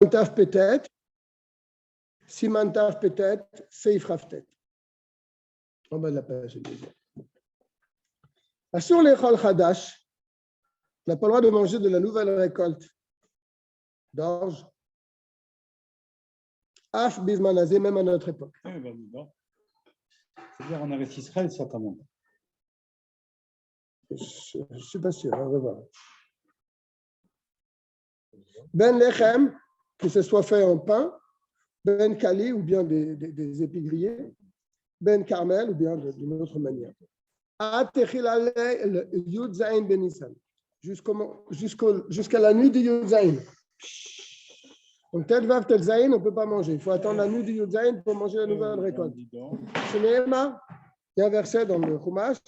Taf Petet, Siman Taf Petet, Seif Raftet. En bas de la page. Sur les Chol Chadash, on n'a pas le droit de manger de la nouvelle récolte d'orge. Af Bismanazé, même à notre époque. C'est-à-dire en Eretz Israël, certainement. Je ne suis pas sûr, on va voir. Ben Lechem, que ce soit fait en pain, Ben Kali ou bien des épis grillés, Ben Carmel ou bien d'une autre manière. Jusqu'à la nuit du Yud Zayin. Donc, tel Vav, tel Zayin, on ne peut pas manger. Il faut attendre la nuit du Yud Zayin pour manger la nouvelle récolte. Il y a un verset dans le Chumash,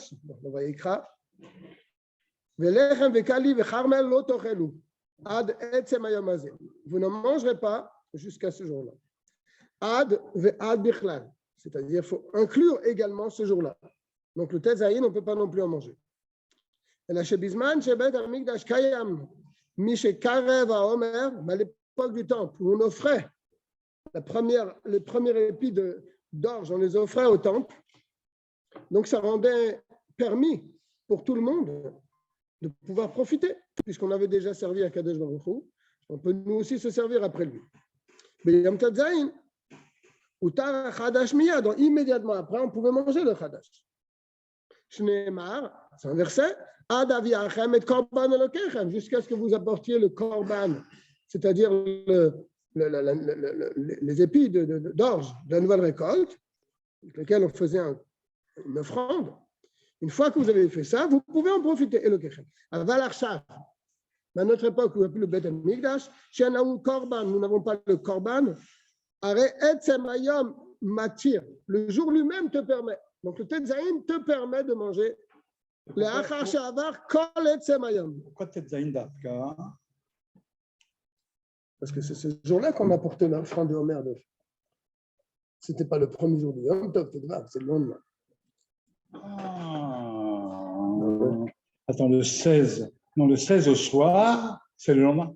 on va écrire. Velechem vekali vecharmel lo tochelu ad etzem hayom hazeh. Vous ne mangerez pas jusqu'à ce jour-là. Ad ve'ad bichlal. C'est-à-dire qu'il faut inclure également ce jour-là. Donc le tezaïn, on ne peut pas non plus en manger. Et la shebizman shebet hamikdash kayam mi shekarev haomer, mais à l'époque du temple où on offrait les premiers épis d'orge, on les offrait au temple. Donc ça rendait permis pour tout le monde de pouvoir profiter, puisqu'on avait déjà servi à Kadosh Baruch Hu, on peut nous aussi se servir après lui. Mais Yom Tov Zayin, Utar Chadash Miyad, donc immédiatement après, on pouvait manger le Chadash. Shneemar, c'est un verset, Ad aviachem et korban elokechem, jusqu'à ce que vous apportiez le korban, c'est-à-dire les épis d'orge de la nouvelle récolte, avec lesquels on faisait une offrande. Une fois que vous avez fait ça, vous pouvez en profiter. Elokechem. Aval Arshav, à notre époque où il n'y a plus le Bet Hamikdash, chez Naoul Korban, nous n'avons pas le Korban. Le jour lui-même te permet. Donc le Tetzaïn te permet de manger. Pourquoi Tetzaïn d'Afka? Parce que c'est ce jour-là qu'on a porté l'offrande de Homer. Ce n'était pas le premier jour du Yom Tov, c'est le lendemain. Attends, le 16. Non, le 16 au soir, c'est le lendemain.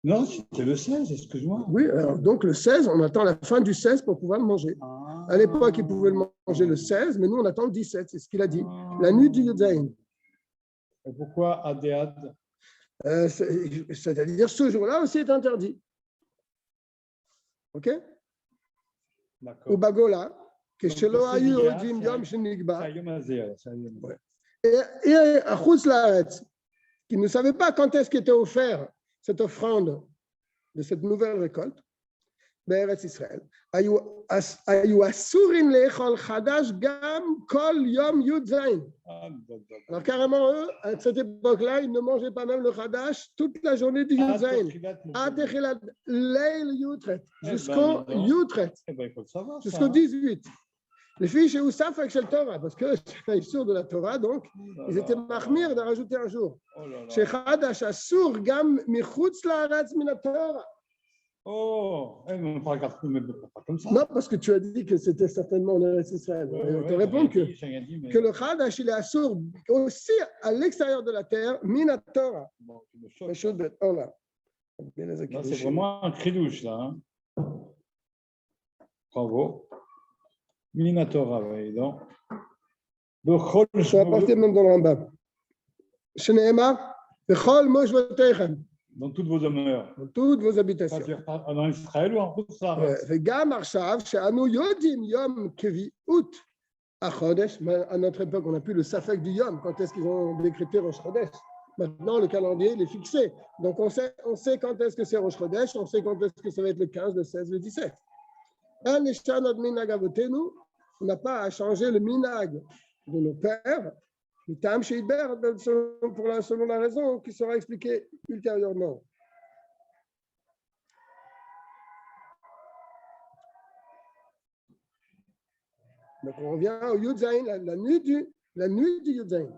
Non, c'était le 16, excuse-moi. Oui, alors, donc le 16, on attend la fin du 16 pour pouvoir le manger. À l'époque, ils pouvaient le manger le 16, mais nous, on attend le 17, c'est ce qu'il a dit. La nuit du Yud Zayin. Et pourquoi Adéad? C'est-à-dire, ce jour-là aussi est interdit. OK? D'accord. Au Bagola, que chez l'Oayu Odim Yom Shenigba. Et à Chutz Laaretz, qui ne savait pas quand est-ce qu'était offert cette offrande de cette nouvelle récolte, Be'eretz Israël. Ayu asurin le'echol chadash gam kol yom yud zayin. Alors carrément, eux, à cette époque-là, ils ne mangeaient pas même le chadash toute la journée du yud zayin. Atechilat leil yutret. Jusqu'au yutret. Jusqu'au 18. Les filles chez Oussaf avec le Torah, parce que c'est sûr de la Torah, donc ils étaient mahmir de rajouter un jour. Chez Chadash Asur Gam Michutz Laaretz Min Torah. Oh, on ne parle pas comme ça. Non, parce que tu as dit que c'était certainement en Eretz Israël. Je te réponds que le Chadash il est Asur aussi à l'extérieur de la terre, Min Torah. C'est vraiment un cri-douche, là. Bravo. Minatora, oui, donc. Ça va partir même dans le Rambam. Shneemar, Bechol Moshvotechem. Dans toutes vos demeures. Dans toutes vos habitations. En Israël ou en Chutz-Laaretz. Vegam Arshav, She'anu Yodim Yom Keviut HaChodesh. À notre époque, on n'a plus le safek du Yom. Quand est-ce qu'ils ont décrété Rosh Chodesh? Maintenant, le calendrier il est fixé. Donc, on sait quand est-ce que c'est Rosh Chodesh, on sait quand est-ce que ça va être le 15, le 16, le 17. On n'a pas à changer le minag de nos pères, selon la raison qui sera expliquée ultérieurement. Donc on revient au Yud Zayin, la nuit du Yud Zayin.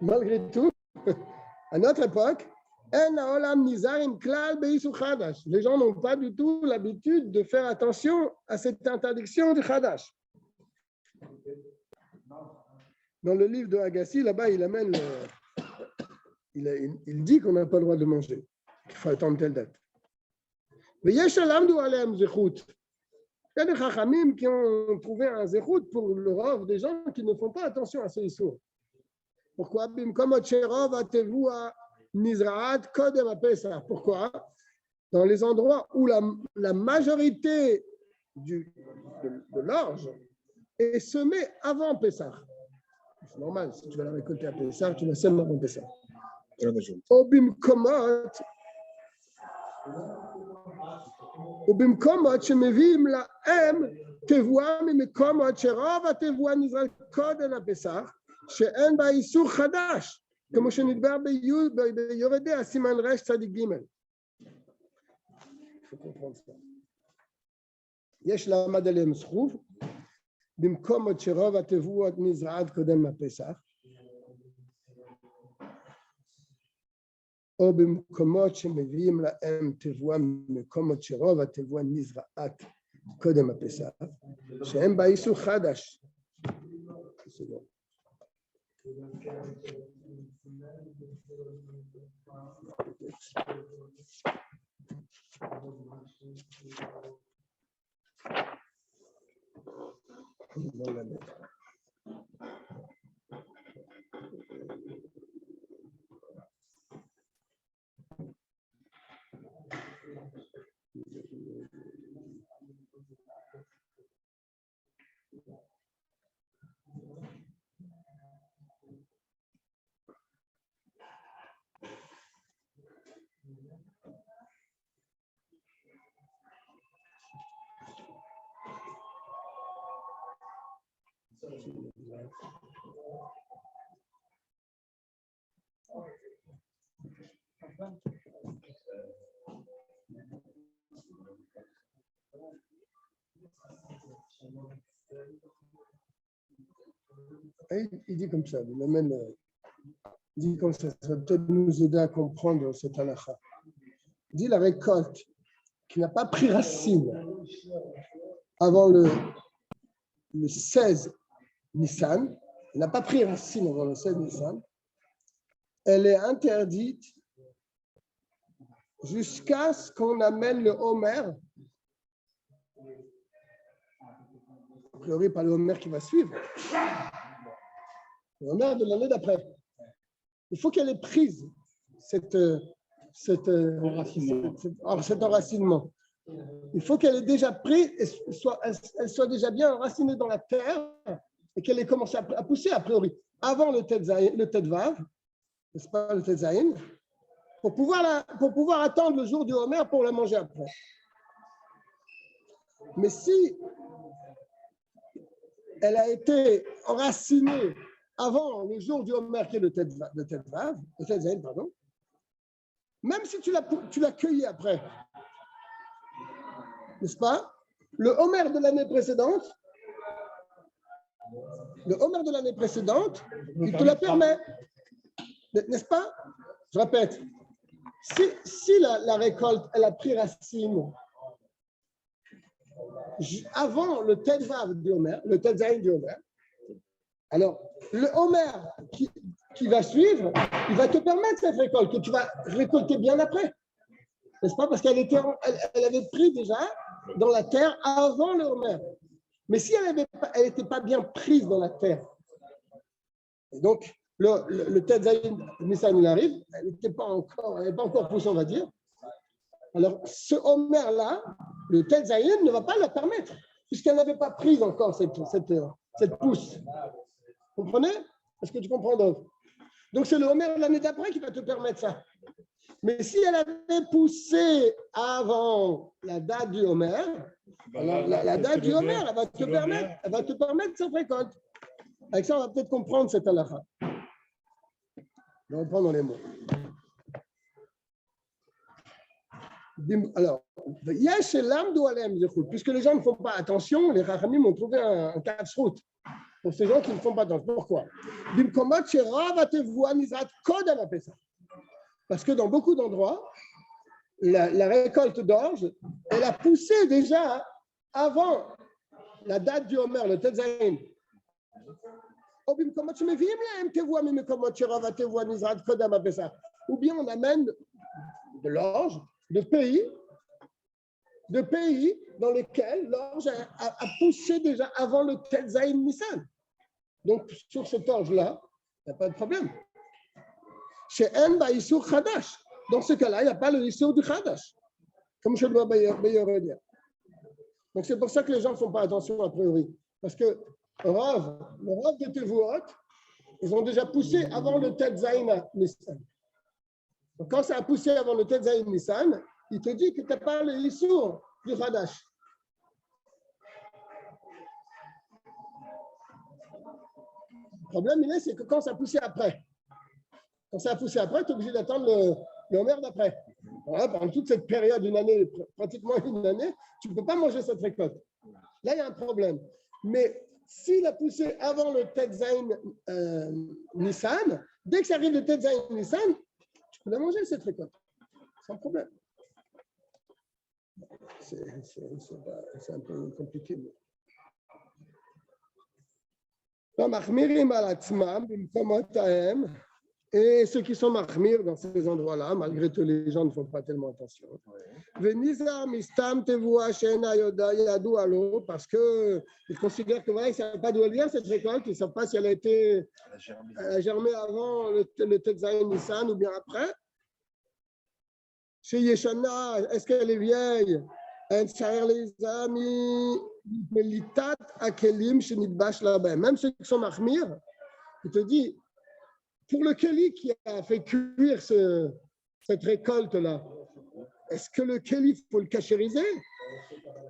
Malgré tout, à notre époque, les gens n'ont pas du tout l'habitude de faire attention à cette interdiction du Chadash. Dans le livre de Agassi, là-bas, il amène il dit qu'on n'a pas le droit de manger, qu'il faut attendre telle date. Mais il y a des chachamim qui ont trouvé un zéchout pour le rov des gens qui ne font pas attention à ce issur. Pourquoi? Pourquoi? Dans les endroits où la majorité de l'orge est semée avant Pessah. C'est normal, si tu vas la récolter à Pessah, tu la sèmes avant Pessah. ובמקומות שמביאים להם תבואה ממקומות שרוב התבואה נזרק קודם הפסח, שאין בה איסור חדש, כמו שנדבר ביורדי הסימן רש צדיק ג'. יש לעמד עליהם זכות, במקומות שרוב התבואה נזרק קודם הפסח, או במקומות שמביאים להם תבואה ממקומות שרוב התבואה נזרעת קודם הפסח, שאין בה איסור חדש. Il dit comme ça, il dit comme ça va peut-être nous aider à comprendre cette halakha. Il dit la récolte qui n'a pas pris racine avant le 16 Nissan, elle n'a pas pris racine avant le 16 Nissan, elle est interdite jusqu'à ce qu'on amène le Homer, a priori pas le Homer qui va suivre, le Homer de l'année d'après. Il faut qu'elle ait prise cet enracinement. Il faut qu'elle ait déjà pris, elle soit déjà bien enracinée dans la terre et qu'elle ait commencé à pousser a priori avant le Tet Vav, n'est-ce pas, le Tet Zayin, pour pouvoir attendre le jour du Homer pour la manger après. Mais si elle a été enracinée avant le jour du Homer qui est le Tet Vav, le Tet Zayin, pardon, même si tu l'as cueilli après, n'est-ce pas? Le Homer de l'année précédente, il te la permet, n'est-ce pas? Je répète, si la récolte, elle a pris racine avant le Tet Vav du Homer, le Tet Zayin du Homer, alors le Homer qui va suivre, il va te permettre cette récolte que tu vas récolter bien après. N'est-ce pas? Parce qu'elle avait pris déjà dans la terre avant le Homer. Mais si elle n'était pas bien prise dans la terre, et donc le Tet Zayin Nissan il arrive, elle n'avait pas encore poussée, on va dire. Alors ce Homer-là, le Tet Zayin ne va pas la permettre, puisqu'elle n'avait pas prise encore cette pousse. Vous comprenez? Est-ce que tu comprends donc? Donc c'est le Homer de l'année d'après qui va te permettre ça. Mais si elle avait poussé avant la date du Homer, alors la date du Homer, elle va te permettre cette récolte. Avec ça, on va peut-être comprendre cette halakha. On va reprendre les mots. Alors, puisque les gens ne font pas attention, les Chachamim ont trouvé un casse-route pour ces gens qui ne font pas attention. Pourquoi? Parce que dans beaucoup d'endroits, la récolte d'orge, elle a poussé déjà avant la date du Homer, le Tet Zayin. ou bien on amène de l'orge de pays dans lesquels l'orge a poussé déjà avant le Tetzaïn Nissan. Donc, sur cette orge-là, il n'y a pas de problème. Chez En Baïsour Khadash, dans ce cas-là, il n'y a pas le Issour du Khadash, comme je dois dire. Donc, c'est pour ça que les gens ne font pas attention a priori. Parce que le Rav de Tevuot, ils ont déjà poussé avant le Tetzaïn Nissan. Donc, quand ça a poussé avant le Tetzaïn Nissan, il te dit que tu n'as pas le Issour du Khadash. Le problème, c'est que quand ça a poussé après, tu es obligé d'attendre le Homer d'après. Voilà, pendant toute cette période d'une année, pratiquement une année, tu ne peux pas manger cette récolte. Là, il y a un problème. Mais s'il a poussé avant le Tetzaïn Nissan, dès que ça arrive le Tetzaïn Nissan, tu peux la manger cette récolte. Sans problème. C'est un peu compliqué. Et ceux qui sont mahmir dans ces endroits-là, malgré que les gens ne font pas tellement attention. Parce qu'ils considèrent que voilà, ils ne savent pas d'où elle vient cette récolte, ils ne savent pas si elle a été germée avant le Tetzaïn Nissan ou bien après. Chez Yeshana, est-ce qu'elle est vieille? Même ceux qui sont mahmir, il te dit, pour le keli qui a fait cuire cette récolte-là, est-ce que le keli, il faut le cachériser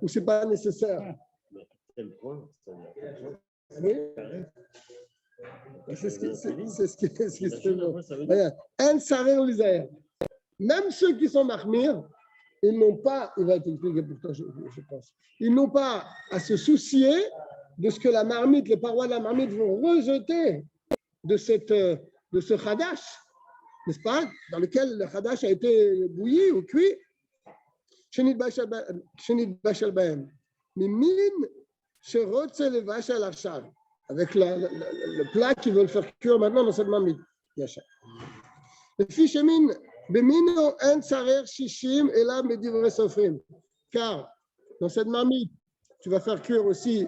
ou ce n'est pas nécessaire? C'est ce qui est. Même ceux qui sont mahmir, ils n'ont pas, il va t'expliquer pourquoi je pense, ils n'ont pas à se soucier de ce que la marmite, les parois de la marmite vont rejeter de ce khadash, n'est-ce pas, dans lequel le khadash a été bouilli ou cuit. Shenit bashal bahem. Mimin sherotze levash al achar. Avec le plat qu'ils veulent faire cuire maintenant dans cette marmite. Yachar. Le fichemin. Car dans cette marmite, tu vas faire cuire aussi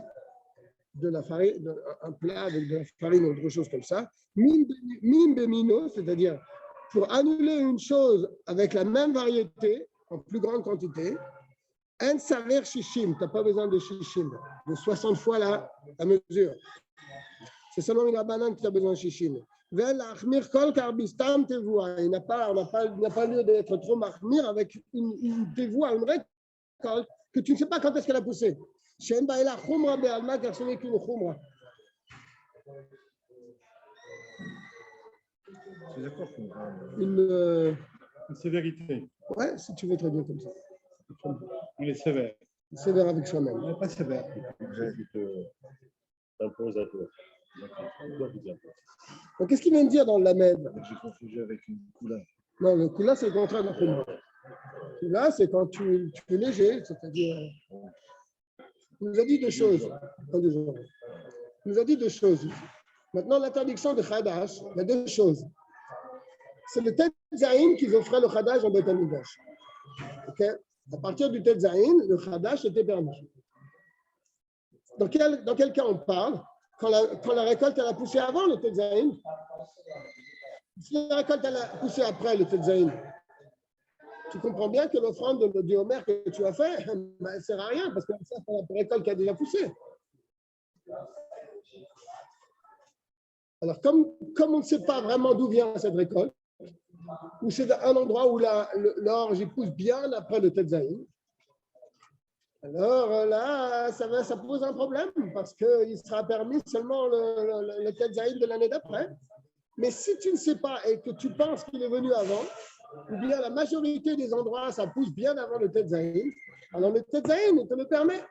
de la farine, un plat avec de la farine ou autre chose comme ça. C'est-à-dire pour annuler une chose avec la même variété, en plus grande quantité, un saver shishim, tu n'as pas besoin de shishim, de 60 fois la mesure. C'est seulement une banane que tu as besoin de shishim. Il n'a pas lieu d'être trop mahmir avec une tevoua, une récolte que tu ne sais pas quand est-ce qu'elle a poussé. Car ce n'est qu'une khumra. C'est quoi khumra? Une sévérité. Ouais, si tu veux très bien comme ça. On est sévère. Sévère avec soi-même. On n'est pas sévère. T'imposes à toi. Donc, qu'est-ce qu'il vient de dire dans le Lamed? J'ai confondu avec une coula. Non, le coula, c'est le contraire de la khumra. Là, c'est quand tu es léger, c'est-à-dire. Il nous a dit deux choses. Il nous a dit deux choses. Maintenant, l'interdiction de Khadash, il y a deux choses. C'est le Tetzaïn qu'ils offraient le Khadash en Beth Amikdash. Okay? À partir du Tetzaïn, le Khadash était permis. Dans quel cas on parle? Quand la récolte elle a poussé avant le Tetzaïn. Si la récolte elle a poussé après le Tetzaïn, tu comprends bien que l'offrande du Homer que tu as fait, elle ne sert à rien parce que ça, c'est la récolte qui a déjà poussé. Alors, comme on ne sait pas vraiment d'où vient cette récolte, ou c'est un endroit où l'orge pousse bien après le Tetzaïn, alors là, ça pose un problème parce qu'il sera permis seulement le Tetzaïn de l'année d'après. Mais si tu ne sais pas et que tu penses qu'il est venu avant, ou bien la majorité des endroits, ça pousse bien avant le Tetzaïn, alors le Tetzaïn te le permet.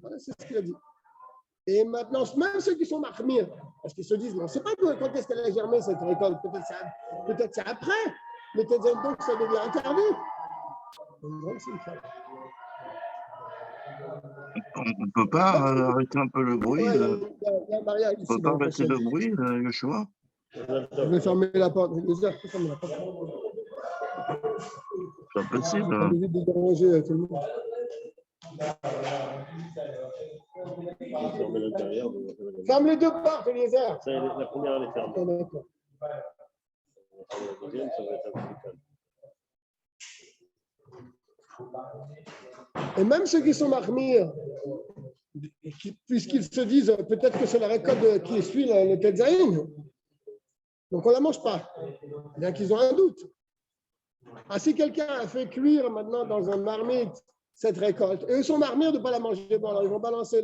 Voilà, c'est ce qu'il a dit. Et maintenant, même ceux qui sont mahmir, parce qu'ils se disent, non, c'est pas quand est-ce qu'elle a germé cette récolte, peut-être c'est après, le Tetzaïn, donc ça devient interdit. Donc, c'est une fois. On ne peut pas arrêter un peu le bruit. Ouais, il y a un mariage On ne ici. peut pas dans le baisser le prochain. bruit, Yoshua. Je vais fermer la porte. Eliezer, je peux fermer la porte. C'est pas possible. Ça évite de déranger tout le monde. Fermer l'intérieur. Ferme les deux portes, Eliezer. Ça, la première, elle est fermée. Ah, d'accord. La deuxième, ça va être un peu plus calme. Et même ceux qui sont marmires, puisqu'ils se disent peut-être que c'est la récolte qui suit le Tetzaïn, donc on ne la mange pas, bien qu'ils ont un doute. Ah, si quelqu'un a fait cuire maintenant dans un marmite cette récolte, et eux sont marmires de ne pas la manger, bon, alors ils vont balancer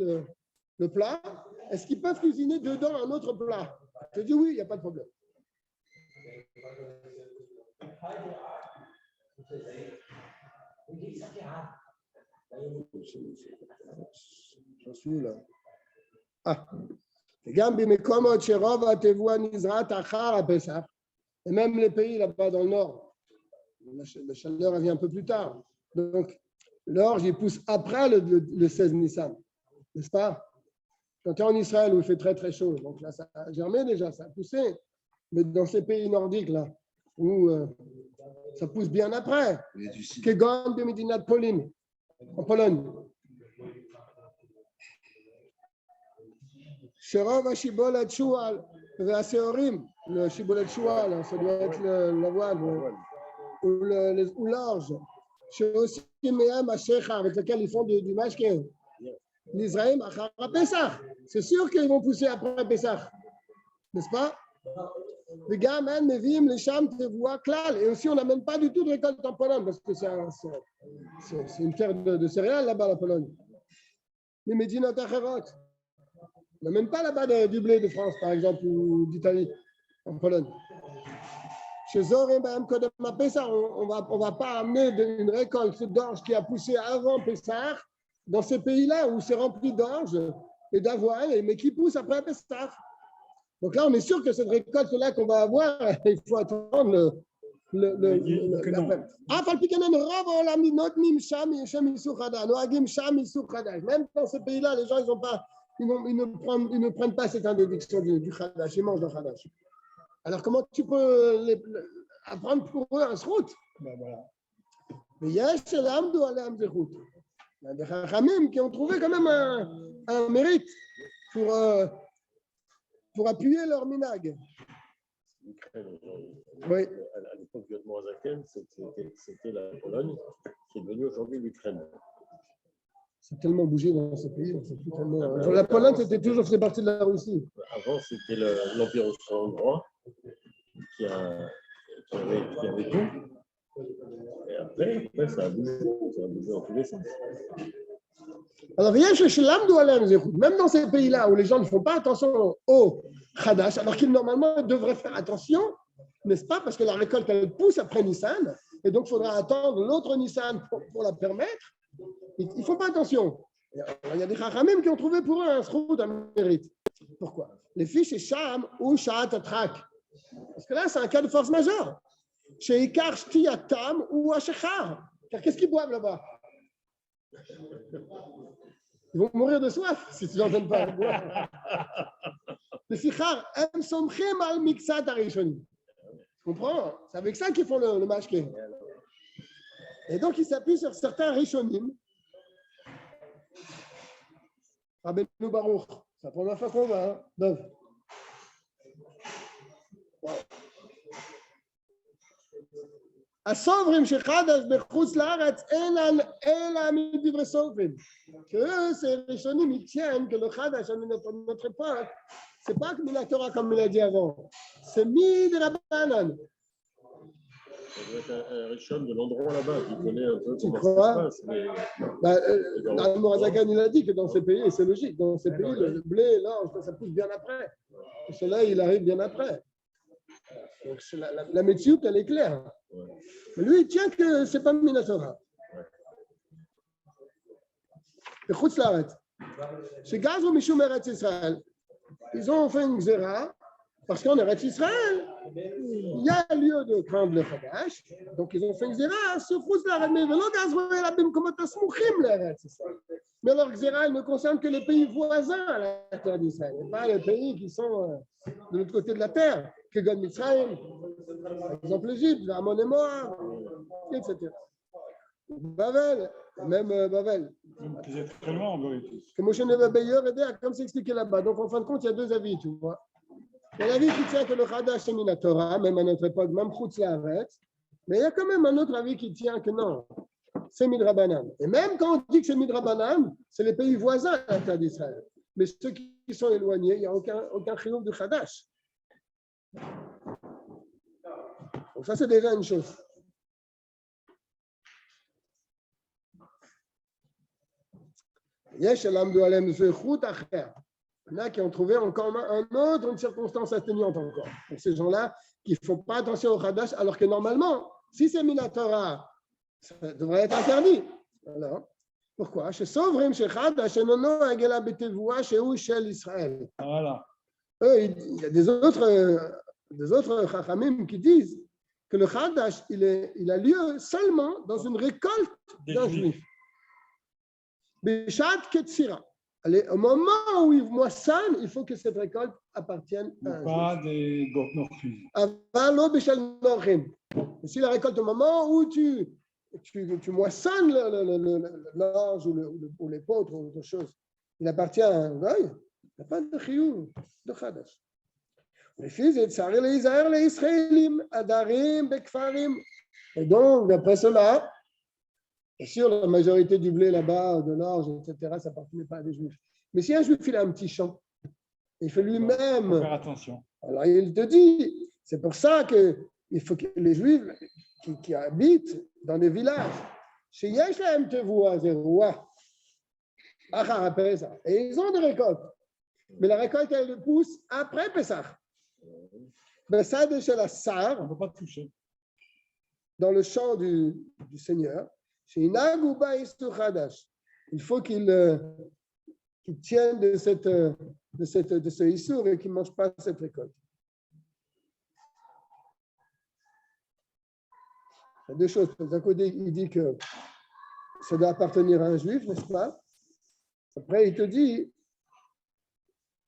le plat, est-ce qu'ils peuvent cuisiner dedans un autre plat? Je dis oui, il n'y a pas de problème. J'en suis où là? Ah. Et même les pays là-bas dans le nord, la chaleur elle vient un peu plus tard. Donc, l'orge, il pousse après le 16 Nissan, n'est-ce pas? Quand tu es en Israël où il fait très très chaud, donc là ça a germé déjà, ça a poussé. Mais dans ces pays nordiques là, où ça pousse bien après, Kegon de Medina de Pauline, en Pologne. Sherov Shibolet Shual, le Seorim, le Shibolet Shual, ça doit être l'avoine ou l'orge. Chez aussi Meam Ashecha, avec lequel ils font du mashke. L'Israël, à Pessah. C'est sûr qu'ils vont pousser après Pessah, n'est-ce pas? Les gars, même, les vim, les chams, te voient clair. Et aussi, on n'amène pas du tout de récolte en Pologne, parce que c'est une terre de céréales là-bas, la Pologne. Mais Medina Tacherot. On n'amène pas là-bas du blé de France, par exemple, ou d'Italie, en Pologne. Chez Zorim, on ne va pas amener une récolte d'orge qui a poussé avant Pessah dans ces pays-là où c'est rempli d'orge et d'avoine, mais qui pousse après Pessah. Donc là, on est sûr que cette récolte-là qu'on va avoir, il faut attendre même dans ces pays-là, les gens, ils ne prennent pas cette interdiction du Khadash, ils mangent le Khadash. Alors, comment tu peux apprendre pour eux un srout? Ben voilà. Mais il y a des Chachamim qui ont trouvé quand même un mérite pour appuyer leur minag. Oui. À l'époque du Admorazaken, c'était la Pologne qui est devenue aujourd'hui l'Ukraine. C'est tellement bougé dans ce pays. La Pologne, c'était toujours fait partie de la Russie. Avant, c'était l'Empire austro-hongrois qui avait tout. Et après, ça a bougé dans tous les sens. Alors, même dans ces pays-là où les gens ne font pas attention au Khadash, alors qu'ils normalement devraient faire attention, n'est-ce pas? Parce que la récolte, elle pousse après Nissan, et donc il faudra attendre l'autre Nissan pour la permettre. Ils ne font pas attention. Il y a des Chachamim qui ont trouvé pour eux un sroud, un mérite. Pourquoi? Les fiches chez Sham ou Sha'at Atrak. Parce que là, c'est un cas de force majeure. Chez Ikar Shtiyatam ou Ashechar. Car qu'est-ce qu'ils boivent là-bas? Ils vont mourir de soif si tu n'en donnes pas à boire. Les Sichar, M. Somchim al Miksat Arishonim. Tu comprends? C'est avec ça qu'ils font le mashké. Et donc, ils s'appuient sur certains Rishonim. Rabbeinu Baruch, c'est la première fois qu'on va, hein? הסוברים שחדש בחוץ לארץ אינם אלא מדברי סופרים. Que ces Rishonim, ils tiennent que le Khadash à notre époque, c'est pas comme la Torah comme il a dit avant, c'est Midrabanan. Ça doit être un Rishon de l'endroit là-bas qui connaît un peu Tu comment crois? ça se passe. Mourazakan, il a dit que dans ces pays, et c'est logique, dans ces pays, le blé, l'orge, ça pousse bien après. Le soleil, il arrive bien après. Donc la médecine, elle est claire. Mais lui, il tient que ce n'est pas Minatora. Écoute l'arrête. Chez Gaz ou Michoum Eretz Israël, ils ont fait une xéra Parce qu'en Eretz Israël, il y a lieu de craindre le Chadash. Donc, ils ont fait une zéra sur Khoutzlaret, mais mais leur zéra, elle ne concerne que les pays voisins à la terre d'Israël, et pas les pays qui sont de l'autre côté de la terre, que Gad Mitzrayim, par exemple l'Égypte, Ammon et Moab, etc. Bavel, même Bavel. C'est très loin en vérité. Que Moshe Neve Beyer aidait, comme c'est expliqué là-bas. Donc, en fin de compte, il y a deux avis, tu vois. Il y a l'avis qui tient que le Chadash, c'est mina Torah, même à notre époque, même Khoutzlaret. Mais il y a quand même un autre avis qui tient que non, c'est Midrabanan. Et même quand on dit que c'est Midrabanan, c'est les pays voisins à la terre d'Israël. Mais ceux qui sont éloignés, il n'y a aucun chiyuv de Chadash. Donc ça, c'est déjà une chose. Yesh elamdu alem zechut acher. Il y en a qui ont trouvé encore une circonstance atténuante encore. Pour ces gens-là, qui ne font pas attention au Chadash, alors que normalement, si c'est mina Torah, ça devrait être interdit. Alors, pourquoi? Chez Sovrim, chez Chadash, chez Nono, Agela Betevoua, chez Ou, chez l'Israël. Voilà. Il y a des autres Chachamim qui disent que le Chadash, il a lieu seulement dans une récolte d'un juif. Bishat Ketzira. Au moment où il moissonne, il faut que cette récolte appartienne à un pas juif. des Gornorchim. Avalo Bishal Nochim. Si la récolte, au moment où tu moissonnes l'orge ou l'épeautre ou autre chose, il appartient à un goy, il n'y a pas de chiyuv, de chadash. Les fils de Tsaré, les Israël, les Israélim, Adarim, Bekfarim. Et donc, d'après cela, bien sûr, la majorité du blé là-bas, de l'orge, etc., ça n'appartenait pas à des juifs. Mais si un juif, il a un petit champ, il fait lui-même. Faut faire attention. Alors, il te dit, c'est pour ça qu'il faut que les juifs qui habitent dans des villages, chez Yeshem Tevoua, Zeroua, Achar Pesach, et ils ont des récoltes. Mais la récolte, elle pousse après Pesach. Ça, de chez la Sar, On ne peut pas toucher. dans le champ du Seigneur, chez Inagouba Istou Chadash, il faut qu'il tienne de ce Issour et qu'il ne mange pas cette récolte. Il y a deux choses. D'un côté, il dit que ça doit appartenir à un juif, n'est-ce pas? Après, il te dit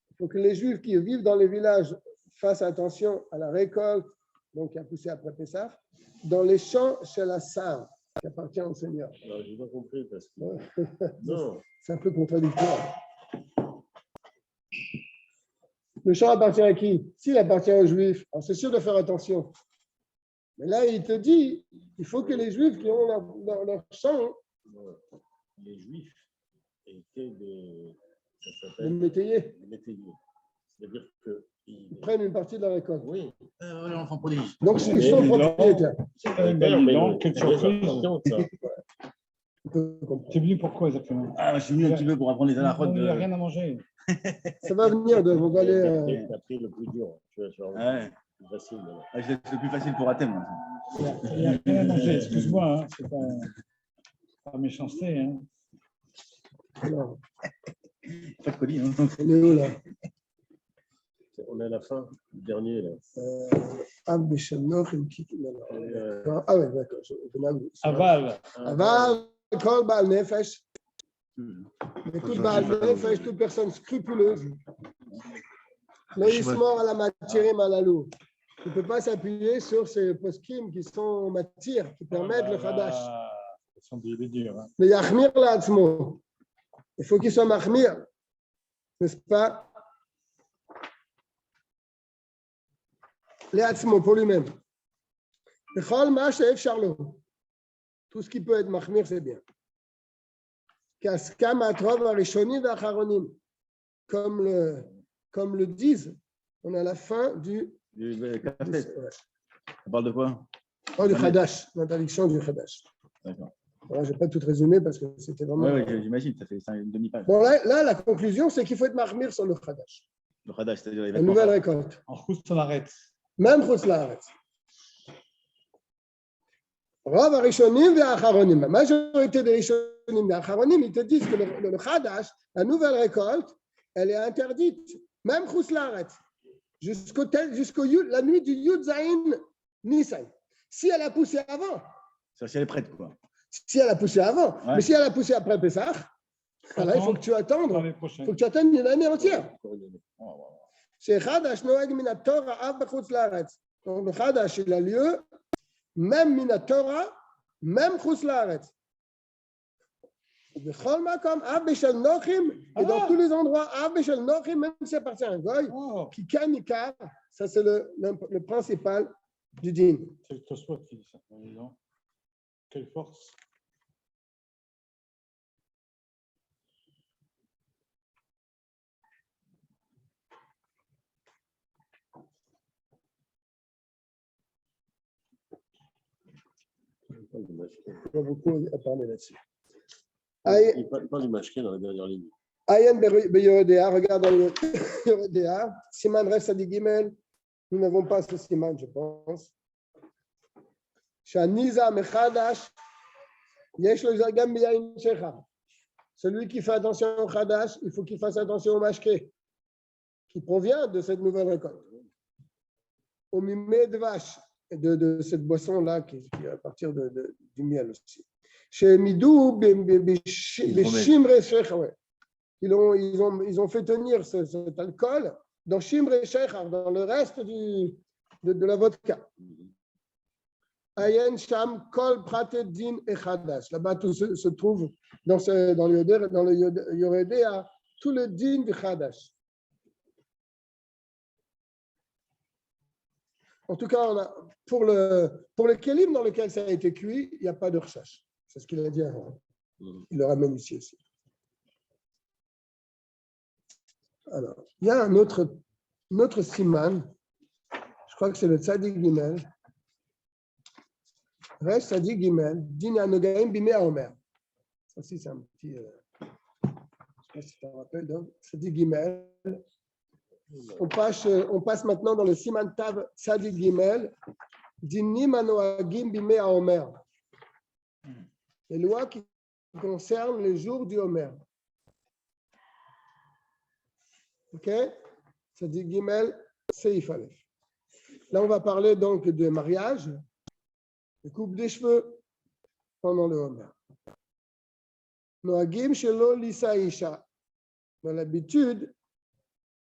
qu'il faut que les juifs qui vivent dans les villages fassent attention à la récolte, donc qui a poussé après Pessah, dans les champs chez la Sar, qui appartient au Seigneur. Alors, je n'ai pas compris parce que. Non. C'est un peu contradictoire. Le champ appartient à qui? S'il appartient aux juifs, alors c'est sûr de faire attention. Mais là, il te dit, il faut que les juifs qui ont leur champ, Les juifs étaient des. Ça les s'appelle métayers, des métayers. C'est-à-dire qu'ils prennent une partie de la récolte. Oui. L'enfant prodige. Donc, ils sont propriétaires. Donc, quelle surprise. On peut comprendre. C'est venu pourquoi exactement? Ah, je suis venu un petit peu pour apprendre les anachotes. Il n'y a rien à manger. Ça va venir de vous aller. Tu as pris le plus dur. Tu vas Ouais. plus facile. Alors. Ah, c'est le plus facile pour Athènes. Il n'y a rien à manger. Excuse-moi, hein. C'est pas méchanceté. Hein. Alors, Pas de colis. Hein. on est où là? On est à la fin du dernier. Là. Ah oui, d'accord. Aval. Aval, Kol Baal Nefesh. Mais tout Baal Nefesh, toute personne scrupuleuse. Loïsmor à la matière à la loup. Tu ne peux pas s'appuyer sur ces poskim qui sont matières, qui permettent le Chadash. Ils sont des durs. Hein. Mais Yachmir La'atzmo. Il faut qu'il soit Mahmir. N'est-ce pas? La'atzmo, pour lui-même. Bechol ma she'ef charlo. Tout ce qui peut être Mahmir, c'est bien. Kaskam atrov arishonim v'acharonim. Comme le disent, on est à la fin du. On parle de quoi? Du Chadash, l'interdiction du Chadash. D'accord. Alors, je n'ai pas tout résumé parce que c'était vraiment. Oui, j'imagine, ça fait une demi-page. Bon, là, la conclusion, c'est qu'il faut être Mahmir sur le Chadash. Le Khadash, c'est-à-dire les La vêtements. nouvelle récolte. En rousse, on arrête. Même Khoutzlaret. Rav Arishonim et Acharonim. La majorité des Rishonim et Acharonim, ils te disent que le Chadash, la nouvelle récolte, elle est interdite. Même Khoutzlaret. jusqu'au la nuit du Yud Zayin Nissan. Si elle a poussé avant, Ça, c'est elle est prête, quoi. si elle a poussé avant, Ouais. mais si elle a poussé après Pessah, alors il faut que tu attendes. L'année Il prochaine. faut que tu attendes une année entière. Oh, Chez Chadash Noeg Mina Torah Av Bechutz Laaretz. Donc le Chadash, il a lieu même Mina Torah, même Chutz Laaretz. Bechol Makom Av Beshel Nochim, et dans tous les endroits Av Beshel Nochim, même si ça appartient à un goy, Oh, qui kamikar, ça c'est le principal du din. c'est le Tosfot qui dit ça. Non. Quelle force. On va beaucoup parler là-dessus. Il parle du mashké dans la dernière ligne. Ayen Beyoredea, regarde dans le Yoredea, Siman Res Sadi Gimel, nous n'avons pas ce Siman, je pense. Shaniza Mechadash, Yesh Lo Zagam Biyain Shecha. Celui qui fait attention au Chadash, il faut qu'il fasse attention au mashké, qui provient de cette nouvelle récolte. Au mimé de vache, de cette boisson-là, qui est à partir du miel aussi. Chez Midou, Beshimre Shecha, ouais. Ils ont fait tenir cet alcool dans Shimre Shechar, dans le reste de la vodka. Ayen Sham Kol Pratet Din Echadash. Là-bas, tout se trouve dans le Yoredea, tout le Din de Chadash. En tout cas, pour le kélim dans lequel ça a été cuit, il n'y a pas de recherche. C'est ce qu'il a dit avant. Il le ramène ici aussi. Alors, il y a un autre siman, je crois que c'est le Tzadik Gimel. Resh Tzadik Gimel, Din Anogaim Bimei Omer. Ça aussi, c'est un petit. Je ne sais pas si tu te rappelles, donc, Tzadik Gimel. On passe maintenant dans le siman Tav Tzadik Gimel, Dinim Anoagim Bimei Omer. Les lois qui concernent les jours du Omer. Ok? Ça dit Gimel, Seif Aleph. Là, on va parler donc de mariage, de coupe des cheveux pendant le Homer. Noagim Shelo Lisa Isha. Dans l'habitude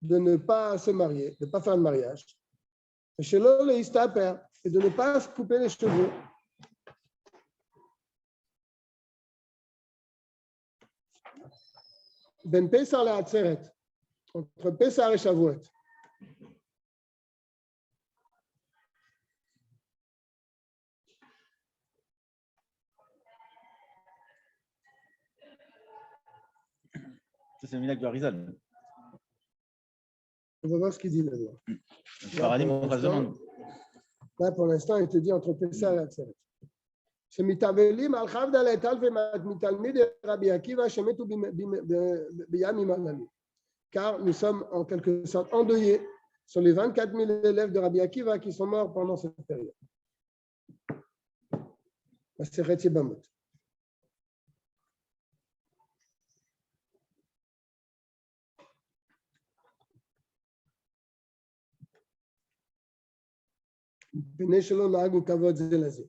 de ne pas se marier, de ne pas faire de mariage. Shelo le Istaper, et de ne pas se couper les cheveux. Ben Pesach la Atzeret. Entre Pessah et Shavuot. Ça, c'est le milagre de Harizal. On va voir ce qu'il dit là-dedans. Le paradigme en face de monde. Là, pour l'instant, il te dit entre Pessah et Atzeret. שמתאבלים על חב דלתל ומתלמיד רבי עקיבא שמתו בימים הללו. Car nous sommes en quelque sorte endeuillés sur les 24 000 élèves de Rabbi Akiva qui sont morts pendant cette période. Masechet Yebamot. Pnei shelo nahagu kavod ze laze.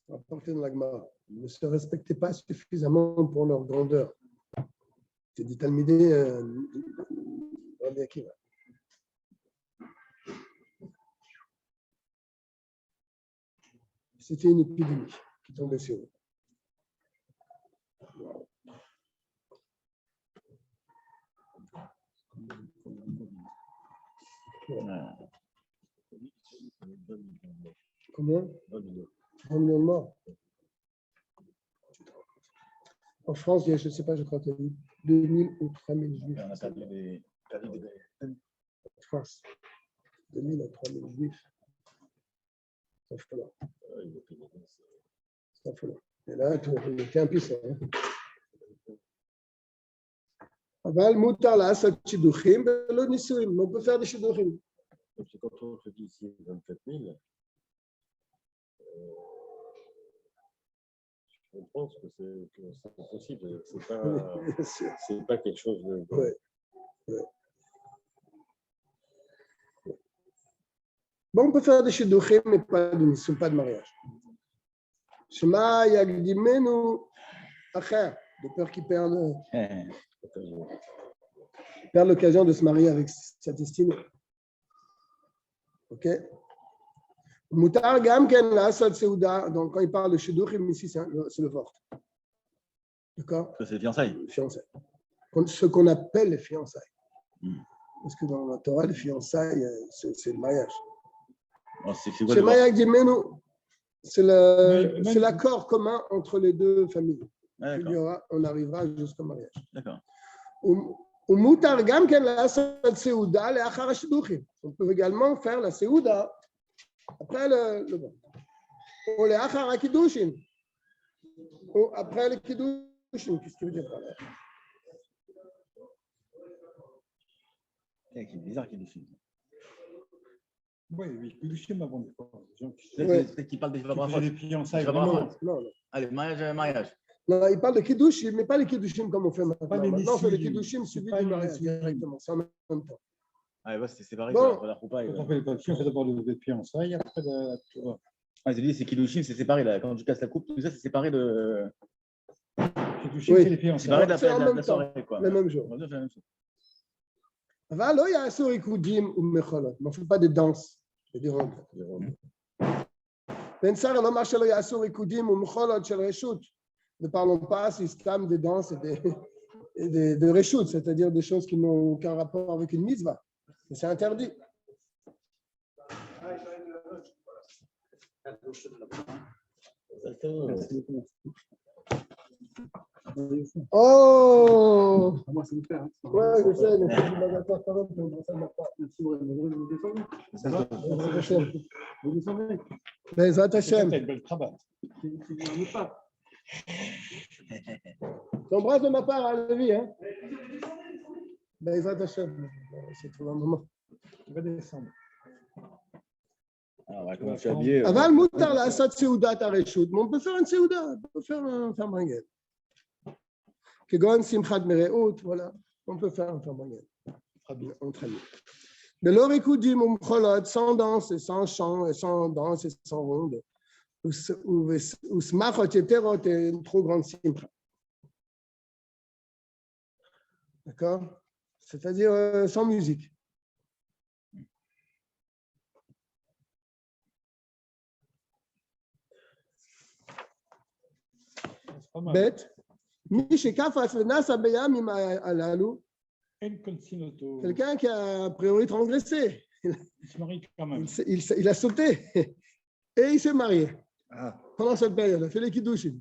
Rapporté dans la Gemara. Ils ne se respectaient pas suffisamment pour leur grandeur. C'est des talmidés Rabbi Akiva. C'était une épidémie qui tombait sur eux. Combien? 20 millions de morts. En France, il y a, je ne sais pas, je crois qu'il y a eu 2000 ou 3000 juifs. On a perdu des. En France, 2000 à 3000 juifs. C'est affolant. C'est affolant. Et là, il était impuissant. Aval mutar la'asat shidduchim velo nisuim. On peut faire des shidduchim. Quand on te dit ici 24 000, je pense que c'est possible. C'est pas quelque chose de. Ouais. Ouais. Bon, on peut faire des shidduchim, mais pas de mariage. Shema yagdimenu acher, de peur qu'il perde l'occasion de se marier avec sa destinée. Ok? Mutar gam ken la'asot seuda. Donc, quand il parle de shidduchim, ici, c'est le vort. D'accord? C'est les fiançailles. Fiançailles. Ce qu'on appelle les fiançailles. Parce que dans la Torah, les fiançailles, c'est le mariage. Oh, c'est quoi le Shema vort? yagdimenu, c'est Même- l'accord commun entre les deux familles. Ah, Il y d'accord. aura, on arrivera jusqu'au mariage. D'accord. ומותר גם כן לעשות סעודה לאחר השידוכים. On peut également faire la סעודה après le vent. או לאחר הקידושין. ou après le קידושין. Qu'est-ce qu'il veut dire par là? C'est bizarre qu'il décide. Oui, oui, Kiddushin avant des fois. Les gens qui Ouais. Peut-être qu'il parle des faisaient brachot. des fiançailles, Je vais vraiment. voir. Non, non. Allez, mariage. Non, il parle de קידושין, mais pas les קידושין comme on fait maintenant. Pas les Maintenant, on fait les nissim. קידושין C'est suivis pas du les mariage nissim. directement. C'est en même temps. Ah, ouais, c'est séparé Bon. entre la roupa et Quand le. on fait les papiers, on fait d'abord les fiançailles, après la tour. Ah, j'ai dit, c'est Kiddushin, c'est séparé là. Quand tu casses la coupe, tout ça, c'est séparé de. Kiddushin, Oui. c'est les fiançailles. Séparé de la, C'est en de la- de même la temps, soirée, quoi. le même jour. On va dire, c'est la même chose. אבל לא יעשו ריקודים ומחולות. On ne fait pas de danse. C'est des rondes. בן שר לא מה שלא יעשו ריקודים ומחולות של רשות. Ne parlons pas système de danse et de reshut, c'est-à-dire des choses qui n'ont aucun rapport avec une mitzvah. C'est interdit. Oh! Ouais, je sais, mais c'est pas d'accord quand même, mais ça ne va pas. Vous descendez. Bezrat Hashem. C'est une belle cravate. T'embrasses de ma part, hein, Lévi, hein? Bezrat Hashem. C'est tout un moment. Tu vas descendre. Alors, on va commencer à habiller. Aval mutar la'asot seudat hareshut. Mais on peut faire une seuda, on peut faire un fermangel. Kegon simchat mereut, voilà. On peut faire un fermangel. Entre amis. De l'orikudim ou mcholot, sans danse et sans chant, et sans danse et sans ronde. Ou smachot yeterot et une trop grande simcha. D'accord? C'est-à-dire sans musique. C'est pas mal. ב' מי שקפץ ונס בימים הללו, En Consinoto. quelqu'un qui a a priori transgressé, Il se marie quand même. il a sauté et il s'est marié Ah, pendant cette période, il a fait les kiddushin.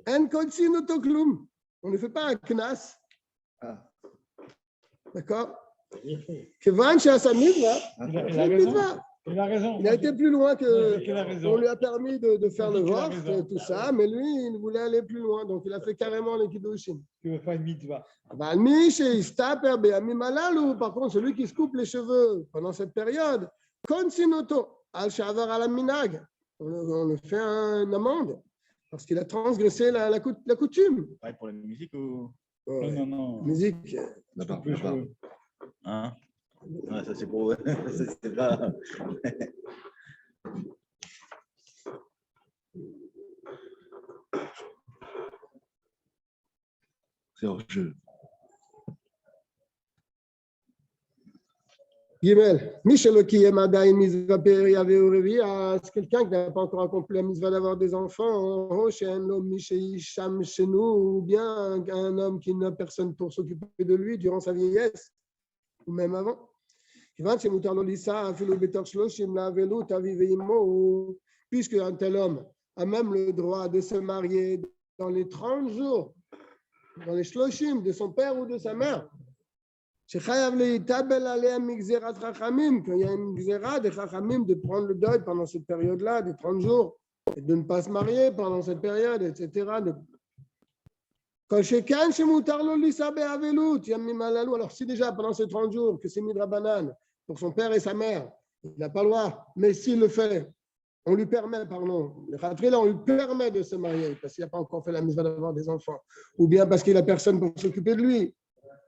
En Consinoto klum, on ne fait pas un knas, ah. d'accord? Kevan she'asa mitzvah, Il a il a raison. mitzvah. Il a raison. Il a été plus loin que. Il a raison. On lui a permis de faire le Il a vort raison. et tout ça, mais lui, il voulait aller plus loin, donc il a fait carrément les kiddushin. Tu veux faire une mitzvah. אבל מי שהסתפר בימים הללו, par contre, celui qui se coupe les cheveux pendant cette période, קונסין אותו על שעבר על המנהג. On le fait une amende parce qu'il a transgressé la coutume. Pareil pour la musique ou. Ouais. Non, non. Musique. Là-bas, Plus là-bas. jouer. Hein? Ah, ça, c'est pour. Ça, c'est pas. C'est hors jeu. Gimel, מי שלא קיים עדיין מצווה פריה ורבייה, אז quelqu'un qui n'a pas encore accompli la mitzvah d'avoir des enfants, או שאין לו מי שישמשנו, ou bien un homme qui n'a personne pour s'occuper de lui durant sa vieillesse, ou même avant. כיוון שמותר לו לישא אפילו בתוך 30 לאבלות אביו ואמו, puisque un tel homme a même le droit de se marier dans les 30 jours, dans les 30 de son père ou de sa mère. שחייב להתאבל עליהם מגזירת חכמים, qu'il y a une gzera des chachamim de prendre le deuil pendant cette période-là, des 30 jours, et de ne pas se marier pendant cette période, etc. Quand chacun chez Moutarlo Lisa Beavelut, Yamim Alalou, alors si déjà pendant ces 30 jours que c'est Midrabanan pour son père et sa mère, il n'a pas le droit, mais s'il le fait, on lui permet, pardon, le Khatrila, on lui permet de se marier parce qu'il n'a pas encore fait la mitzvah d'avoir des enfants, ou bien parce qu'il n'a personne pour s'occuper de lui.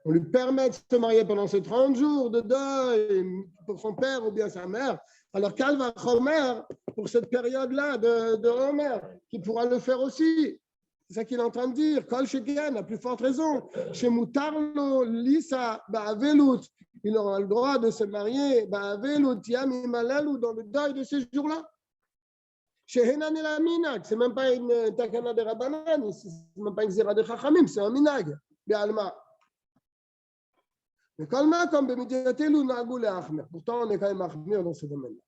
on lui permet de se marier pendant ces 30 jours de deuil pour son père ou bien sa mère, alors Kalva Chomer, pour cette période-là de Homer, qui pourra le faire aussi. C'est ça qu'il est en train de dire. Kol Sheken, à plus forte raison. Chez Moutarlo, Lisa, Ba'avelut, il aura le droit de se marier, Ba'avelut, Yami Malalou, dans le deuil de ces jours-là. Chez Henan et la Minag, c'est même pas une Takana de Rabbanan, c'est même pas une Zera de Chachamim, c'est un Minag, Be'alma. Mais Kalma, comme Bemidiatelu, Nagou le Achmer. Pourtant, on est quand même Achmer dans ce domaine-là.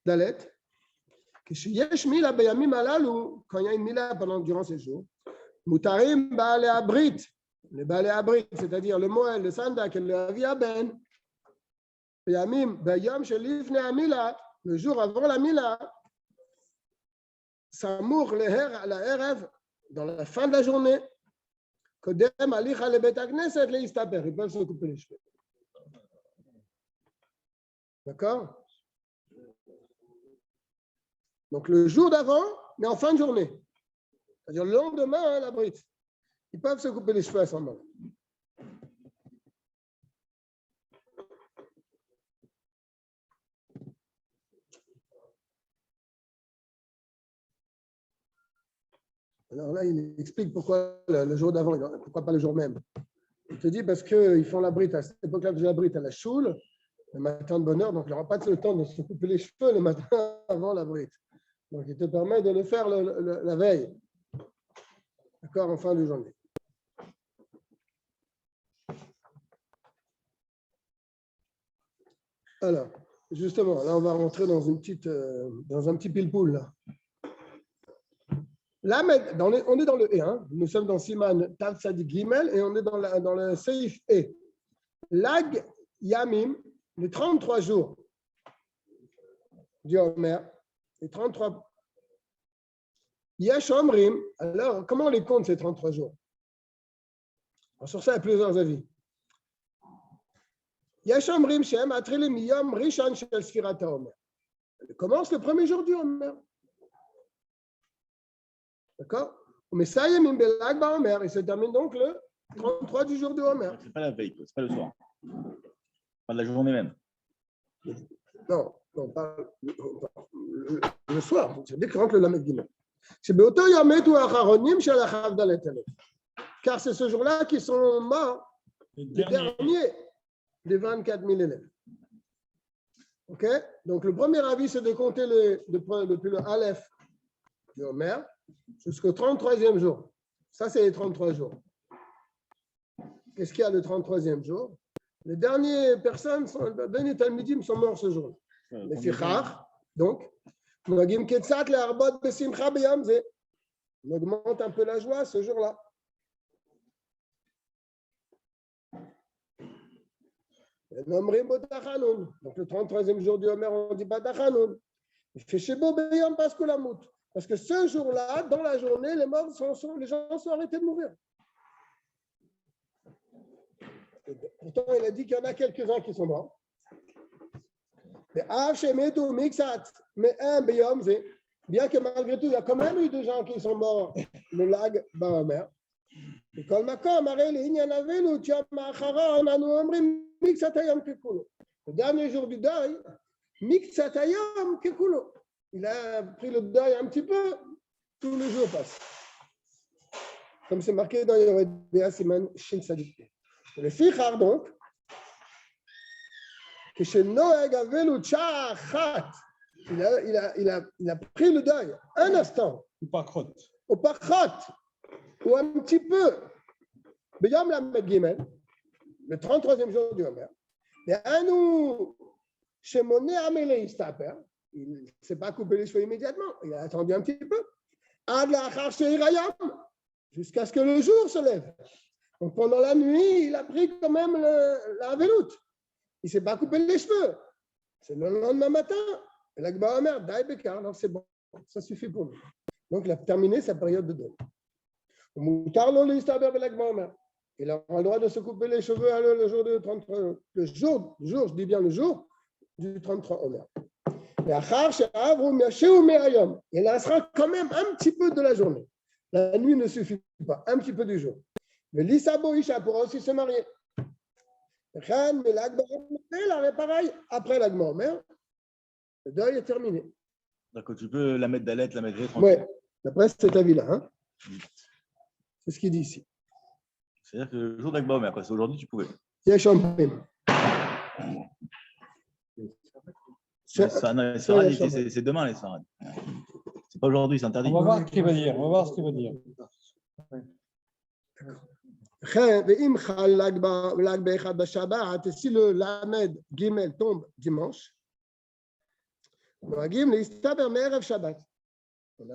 Dalet, כשיש מילה בימים הללו, quand il y a une mila durant ces jours, מותרים בעלי הברית, לבעלי הברית, c'est-à-dire le Moël, le Sandak et le Avi Aben, ביום שלפני המילה, le jour avant la mila, סמוך לערב, dans la fin de la journée, קודם הליכה לבית הכנסת להסתפר, ils peuvent se couper les cheveux. D'accord? Donc le jour d'avant, mais en fin de journée. C'est-à-dire le lendemain, la brite. Ils peuvent se couper les cheveux à ce moment-là. Alors là, il explique pourquoi le jour d'avant, pourquoi pas le jour même. Il te dit parce qu'ils font la brite, à cette époque-là, ils faisaient la brite à la choule, le matin de bonne heure, donc il n'aura pas le temps de se couper les cheveux le matin avant la brite. Donc, il te permet de le faire la veille. D'accord, en fin de journée. Alors, justement, là, on va rentrer dans un petit pile-poule. Là, on est dans le E, hein. Nous sommes dans Siman Tav Tzadik Gimel et on est dans le Seif E. Lag Yamim, les 33 jours du Homer, les 33. Yesh Omrim, alors comment on les compte ces 33 jours? Alors, sur ça, il y a plusieurs avis. Yesh Omrim Shem Atrilim Yom Rishon Shel Sfirat HaOmer. Il commence le premier jour du Homer. D'accord? Mais ça y est, Mimbelag Ba-Homer, il se termine donc le 33 du jour du Homer. C'est pas la veille, c'est pas le soir. Pas de la journée même. Non, pas le soir. C'est dès que rentre le Lamed Gimel. C'est Beoto Yamet ou Acharonim Shel Achav Dalet Alef. Car c'est ce jour-là qui sont morts, les derniers des 24 000 élèves. Ok? Donc le premier avis, c'est de compter depuis le Aleph du Homer jusqu'au 33e jour. Ça, c'est les 33 jours. Qu'est-ce qu'il y a le 33e jour? Les dernières personnes, les derniers Talmidim sont morts ce jour-là. Les Fichar, donc, on augmente un peu la joie ce jour-là. Donc le 33e jour du Homer, on dit Batachanoun. Il fait Shebo Beyam Paskulamout. Parce que ce jour-là, dans la journée, les gens sont arrêtés de mourir. Pourtant, il a dit qu'il y en a quelques-uns qui sont morts. Mais bien que malgré tout, il y a quand même eu des gens qui sont morts, le lag Bahomer. Et quand le dernier jour du deuil, il a pris le deuil un petit peu, tous les jours passent. Comme c'est marqué dans Yoredea Siman Shin Sadik. Le Fichar donc, que chez Noeg Avelu Chachat, il a pris le deuil un instant. Au Pachot, ou un petit peu. Beyom Lamed Gimel, le 33e jour du Homer. Et à nous, chez Moné Amele Istaper, il ne s'est pas coupé les cheveux immédiatement, il a attendu un petit peu. Ad la Rayam, jusqu'à ce que le jour se lève. Donc pendant la nuit, il a pris quand même la veloute. Il ne s'est pas coupé les cheveux. C'est le lendemain matin. Et l'Akba Omer, Daïbekar, alors c'est bon, ça suffit pour lui. Donc il a terminé sa période de deuil. Il aura le droit de se couper les cheveux le jour du 33, je dis bien le jour du 33 Omer. Il restera quand même un petit peu de la journée. La nuit ne suffit pas, un petit peu du jour. Mais l'Issabo Isha pourra aussi se marier. Mais l'Agba, pareil, après l'Agba Omer, le deuil est terminé. D'accord, tu peux la mettre d'Alet, la mettre tranquille. Oui, d'après cet avis-là. Hein. C'est ce qu'il dit ici. C'est-à-dire que le jour d'Agba Omer, c'est aujourd'hui, tu pouvais. C'est demain les Sarades. C'est pas aujourd'hui, c'est interdit. On va voir ce qu'il va dire. On va voir ce qu'il va dire. Si le Lamed Gimel tombe dimanche, on a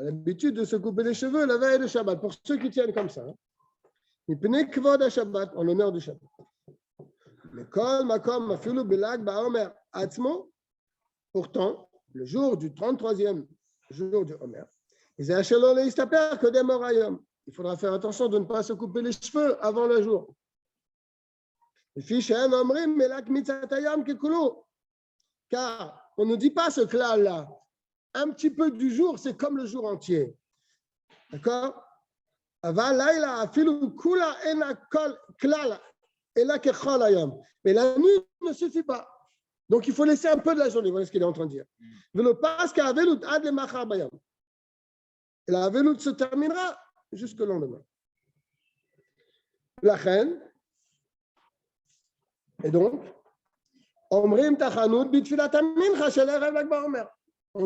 l'habitude de se couper les cheveux la veille de Shabbat, pour ceux qui tiennent comme ça. Il penait kvod à Shabbat, en l'honneur du Shabbat. Mais kol makom afilu belag ba'omer atzmo, pourtant, le jour du 33e jour du Omer, il faudra faire attention de ne pas se couper les cheveux avant le jour. Car on ne dit pas ce klal-là. Un petit peu du jour, c'est comme le jour entier. D'accord? Mais la nuit ne suffit pas. Donc il faut laisser un peu de la journée. Voilà ce qu'il est en train de dire. Et la veloute se terminera jusqu'au lendemain. La reine. Et donc, on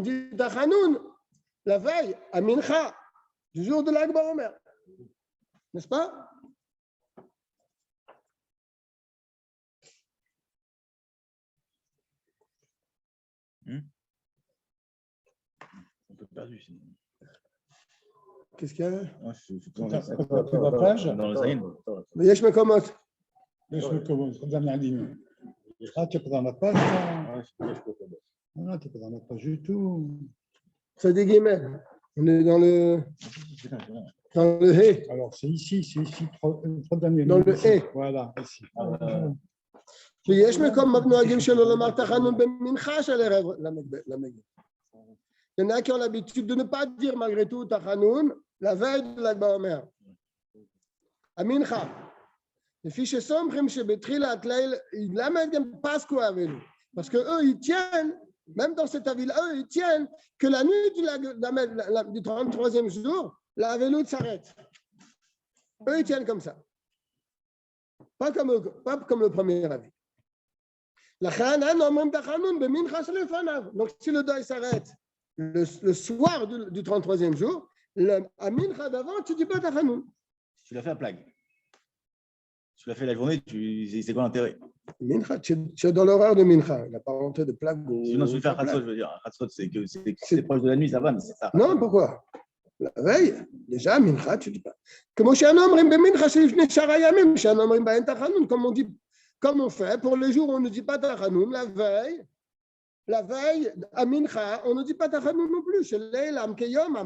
dit Tachanoun la veille à Mincha du jour de l'Agba Omer. N'est-ce pas? Un peu perdu sinon. Qu'est-ce qu'il y a? Tu vas plage? Dans le Zaïn. Yesh Mekomot. Yesh Mekomot. Tu es pas dans la page. Tu es pas dans la page du tout. C'est des guillemets. On est dans le hé. Alors, c'est ici, trois derniers. Dans le hé. Voilà, ici. יש מקום נוהגים שלא לומר תחנון במנחה של ערב למגיד. Il y en a qui ont l'habitude de ne pas dire malgré tout tachanoun la veille de l'Agba Omer. Amincha. לפי שסומכים שבתחילת ליל, למה גם פסקו אבינו? Parce que eux ils tiennent, même dans cet avis-là, eux ils tiennent que la nuit du 33e jour, la veloute s'arrête. Eux ils tiennent comme ça. Pas comme le premier avis. Donc, si le deuil s'arrête le soir du 33e jour, à Mincha d'avant, tu ne dis pas Tachanoun. Tu l'as fait à plague. Tu l'as fait la journée, c'est quoi l'intérêt? Mincha, tu es dans l'horaire de Mincha. Il n'a pas rentré de plague. Sinon, tu veux faire Khatsot, je veux dire. Khatsot, c'est que c'est proche de la nuit, ça va, mais c'est ça. Non, pourquoi? La veille, déjà, Mincha, tu ne dis pas. Comme on dit. Comme on fait, pour les jours où on ne dit pas Tachanoun, la veille, à Mincha, on ne dit pas Tachanoun non plus.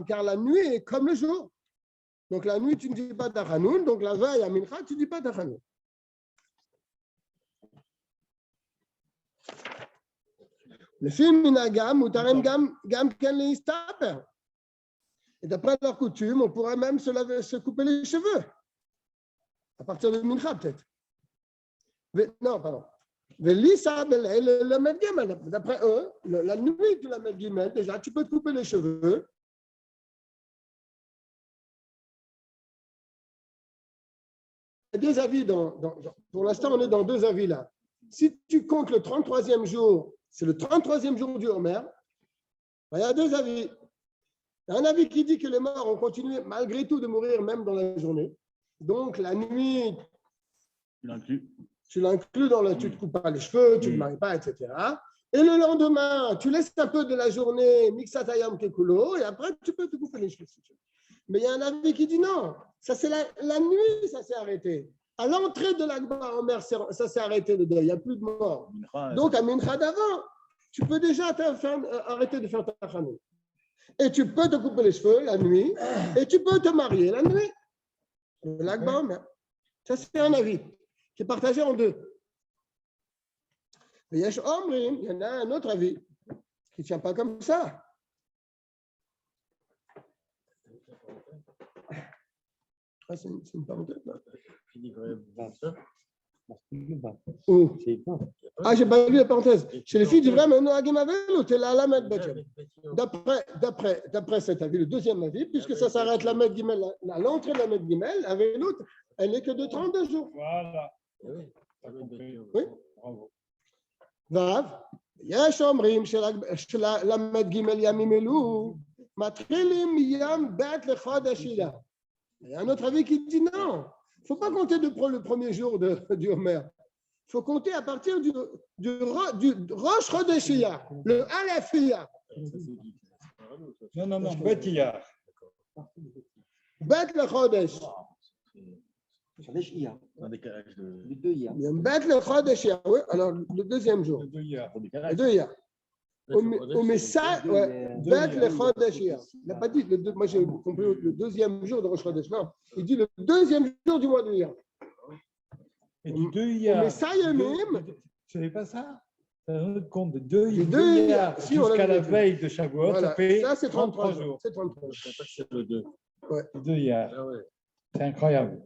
Car la nuit est comme le jour. Donc la nuit, tu ne dis pas Tachanoun, donc la veille, à Mincha, tu ne dis pas Tachanoun. Le film Minagam, ou Tarem Gam Ken le Istaper. Et d'après leur coutume, on pourrait même se couper les cheveux. À partir de Mincha, peut-être. Non, pardon. D'après eux, la nuit de la Gimel, déjà, tu peux te couper les cheveux. Il y a deux avis. Pour l'instant, on est dans deux avis là. Si tu comptes le 33e jour, c'est le 33e jour du Homer, il y a deux avis. Il y a un avis qui dit que les morts ont continué malgré tout de mourir même dans la journée. Donc, la nuit, tu l'inclus dans tu ne te coupes pas les cheveux, tu ne te maries pas, etc. Et le lendemain, tu laisses un peu de la journée, mixatayam kekulo, et après, tu peux te couper les cheveux. Mais il y a un avis qui dit non, ça c'est la nuit, ça s'est arrêté. À l'entrée de l'Agba Omer, ça s'est arrêté le deuil, il n'y a plus de mort. Donc, à Mincha d'avant, tu peux déjà arrêter de faire ta famille. Et tu peux te couper les cheveux la nuit, et tu peux te marier la nuit. L'Agba Omer. Ça, c'est un avis qui est partagé en deux. Il y en a un autre avis qui ne tient pas comme ça. Ah, c'est une parenthèse. Là. Où? Ah, j'ai pas vu la parenthèse. Chez les filles du vrai, maintenant, c'est la Lamed Betchem. D'après cet avis, le deuxième avis, puisque ça s'arrête la Lamed Gimel, à l'entrée de la Lamed Gimel, avec l'autre, elle n'est que de 32 jours. Voilà. Oui. Bravo. Vav, יש אומרים של למד ג' ימים אלו, מתחילים מיום ב' לחודש אייר. Il y a un autre avis qui dit non, il ne faut pas compter le premier jour du Homer. Il faut compter à partir du Rosh Chodesh Iyar, le Aleph Iyar. Non, Bet Iyar. Bet le Chodesh. Un décalage de. Bet le Chodesh Iyar, oui, alors le deuxième jour. Le 2 Iyar. Le 2 Iyar. Au Messa, Bet le Chodesh Iyar. Il n'a pas dit, moi j'ai compris le deuxième jour de Rosh Chodesh, non. Il dit le deuxième jour du mois de Iyar. Et du 2 Iyar. Mais ça y est même. Tu ne savais pas ça? C'est un autre compte de 2 Iyar. Jusqu'à la veille de Shavuot, Voilà. ça fait Ça, c'est 33 jours. C'est 33 jours. Je ne sais pas si c'est le 2. Ouais. 2 Iyar. Ah ouais. C'est incroyable.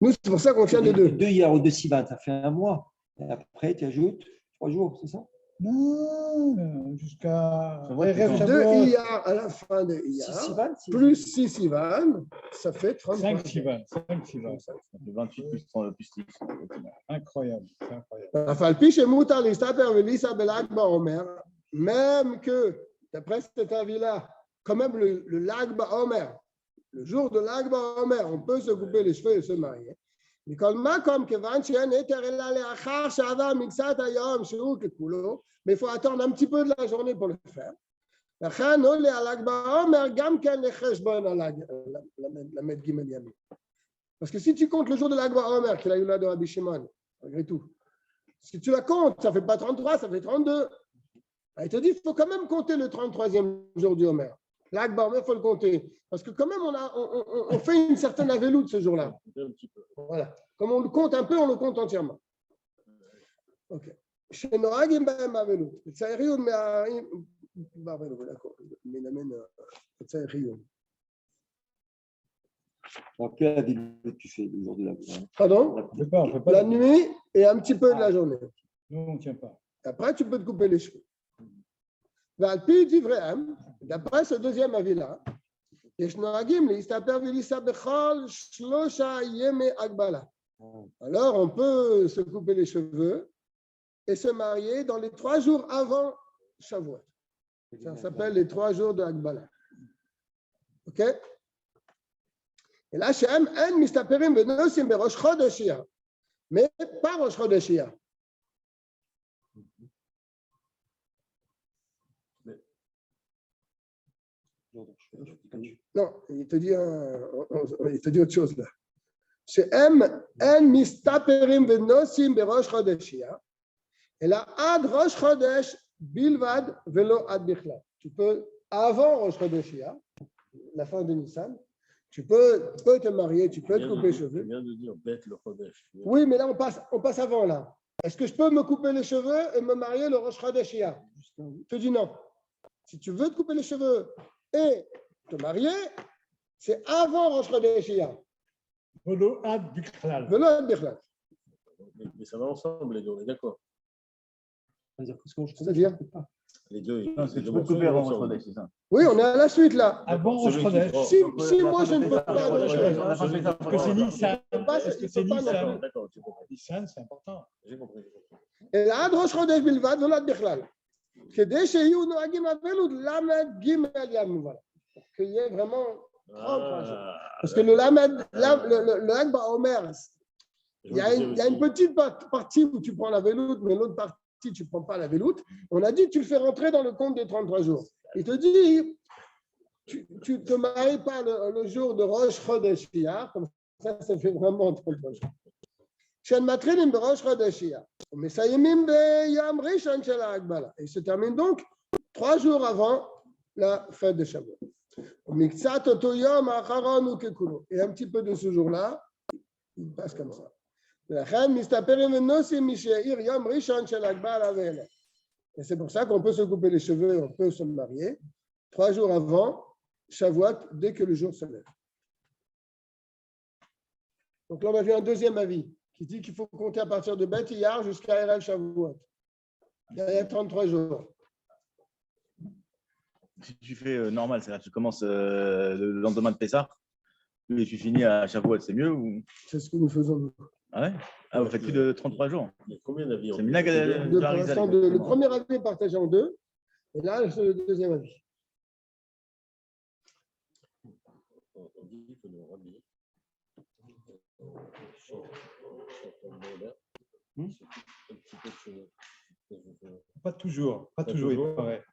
Nous, c'est pour ça qu'on tient de deux. 2 hier au 2 Sivan, ça fait un mois. Et après, tu ajoutes 3 jours, c'est ça? Non, jusqu'à. Ça va, c'est 2 Shavuot, Iyar à la fin de 6 Iyar, Sivan plus 6 Sivan, ça fait 33 5 Sivan. 5 Sivan. Le 28 plus 30 plus 10. Incroyable. C'est incroyable. אף על פי שמותר להסתפר ולהישא בל"ג בעומר, même que, d'après cet avis-là, quand même le Lag BaOmer, le jour de Lag BaOmer, on peut se couper les cheveux et se marier. מכל מקום, כיוון שאין היתר אלא לאחר שעבר מקצת היום שהוא ככולו, mais il faut attendre un petit peu de la journée pour le faire. לכן עולה הל"ג בעומר גם כן לחשבון למד ג' ימים. Parce que si tu comptes le jour de Lag BaOmer, qu'il a eu là de Rabbi Shimon, malgré tout, si tu la comptes, ça ne fait pas 33, ça fait 32. Il te dit qu'il faut quand même compter le 33e jour du Homer. Lag BaOmer, il faut le compter. Parce que quand même, on fait une certaine aveloute ce jour-là. Un petit peu. Voilà. Comme on le compte un peu, on le compte entièrement. Ok. שנוהגים בהם באבלות. בצייר עיון מהערים, באבלות, מן המין בצייר עיון. Alors, quelle avis tu fais le jour de la Pardon? On peut pas. La nuit et un petit peu de la journée. Nous, on ne tient pas. Après, tu peux te couper les cheveux. ועל פי דבריהם, d'après ce deuxième avis-là, יש נוהגים להסתפר ולהישא בכל 3 ימי הגבלה. Alors, on peut se couper les cheveux et se marier dans les 3 jours avant Shavuot. Ça s'appelle les 3 jours de Hagbala. OK? Et là, שהם אין מסתפרים ונוסעים בראש חודש אייר, mais pas ראש חודש אייר. Non, il te dit autre chose là. שהם אין מסתפרים ונוסעים בראש חודש אייר, אלא עד ראש חודש בלבד ולא עד בכלל. Tu peux, avant ראש חודש אייר, la fin de Nissan, tu peux te marier, tu peux te couper les cheveux. Tu viens de dire bête le Chodesh. Oui, mais là, on passe avant là. Est-ce que je peux me couper les cheveux et me marier le Rosh Chodesh Iyar? Je te dis non. Si tu veux te couper les cheveux et te marier, c'est avant Rosh Chodesh Iyar. Velo ad bichlal. Velo ad bichlal. Mais ça va ensemble, les deux, on est d'accord. C'est-à-dire? Les deux. Non, c'est que tu peux couper avant Rosh Chodesh, c'est ça. Oui, on est à la suite là. Avant Rosh Chodesh. Si moi je ne peux pas de Rosh Chodesh, Parce que c'est Nissan. Parce que c'est Nissan. D'accord, j'ai compris. Nissan, c'est important. J'ai compris. אלא עד ראש חודש בלבד ולא בכלל. כדי שיהיו נוהגים אבלות למד ג' ימים. qu'il y ait vraiment 33 jours. Parce que le Lag BaOmer, il y a une petite partie où tu prends la veloute, mais l'autre partie, tu ne prends pas la veloute. On a dit que tu le fais rentrer dans le compte des 33 jours. Il te dit, tu ne te maries pas le jour de Rosh Chodesh Iyar, comme ça fait vraiment 33 jours. שמתחילים בראש חודש אייר, ומסיימים ביום ראשון של ההגבלה. Et se termine donc 3 jours avant la fête de Shavuot. ומקצת אותו יום האחרון הוא ככולו. Et un petit peu de ce jour-là, il passe comme ça. ולכן מסתפרים ונוסעים מי שהעיר יום ראשון של ההגבלה ואלה. Et c'est pour ça qu'on peut se couper les cheveux, on peut se marier 3 jours avant Shavuot, dès que le jour se lève. Donc là, on a vu un deuxième avis qui dit qu'il faut compter à partir de Bet Iyar jusqu'à Erev Shavuot. Il y a 33 jours. Si tu fais normal, c'est-à-dire que tu commences le lendemain de Pessah et tu finis à Shavuot, c'est mieux ou... C'est ce que nous faisons nous. Ah ouais? Ah, vous faites plus de 33 jours. Il y a combien d'avis? C'est Minag Pour l'instant, le premier avis est partagé en deux. Et là, c'est le deuxième avis. On dit que le rabbi un petit peu de cheveux. Pas toujours. Pas Pas toujours, il toujours. paraît.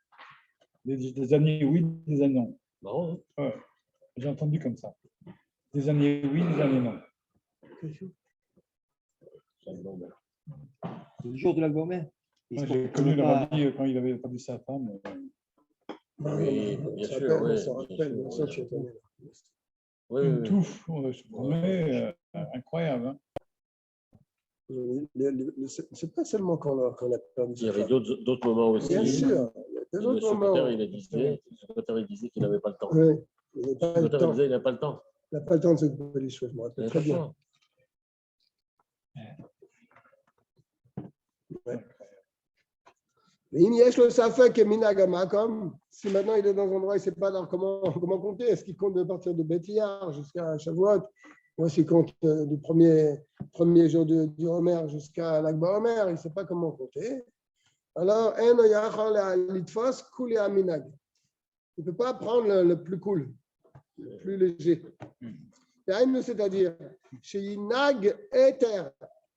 Des années oui, des années non. Marrant, hein? Ouais. J'ai entendu comme ça. Des années oui, des années non. Le jour de la grand-mère. Moi, j'ai connu le rabbi quand il avait perdu sa femme. Oui, bien Ça sûr, rappelle, ouais, ça bien rappelle, sûr, bien sûr, tu es étonné. Oui, Une oui, touffe, je promets, incroyable. Hein. C'est pas seulement quand on a perdu il y sa avait femme. d'autres moments aussi. Bien sûr, il y a Le d'autres moments. secrétaire, il disait qu'il n'avait pas le temps. Oui, il n'a Le pas le secrétaire, il temps. disait qu'il n'a pas le temps. Il n'a pas le temps de se couper les cheveux, je me Il rappelle n'a très pas le bien. temps. Si maintenant il est dans un endroit, il ne sait pas comment compter. Est-ce qu'il compte de partir de Bet Iyar jusqu'à Shavuot? Ou est-ce qu'il compte du premier jour du Homer jusqu'à l'Akba Homer? Il ne sait pas comment compter. Alors, il ne peut pas prendre le plus cool, le plus léger. C'est-à-dire, chez Inag Eter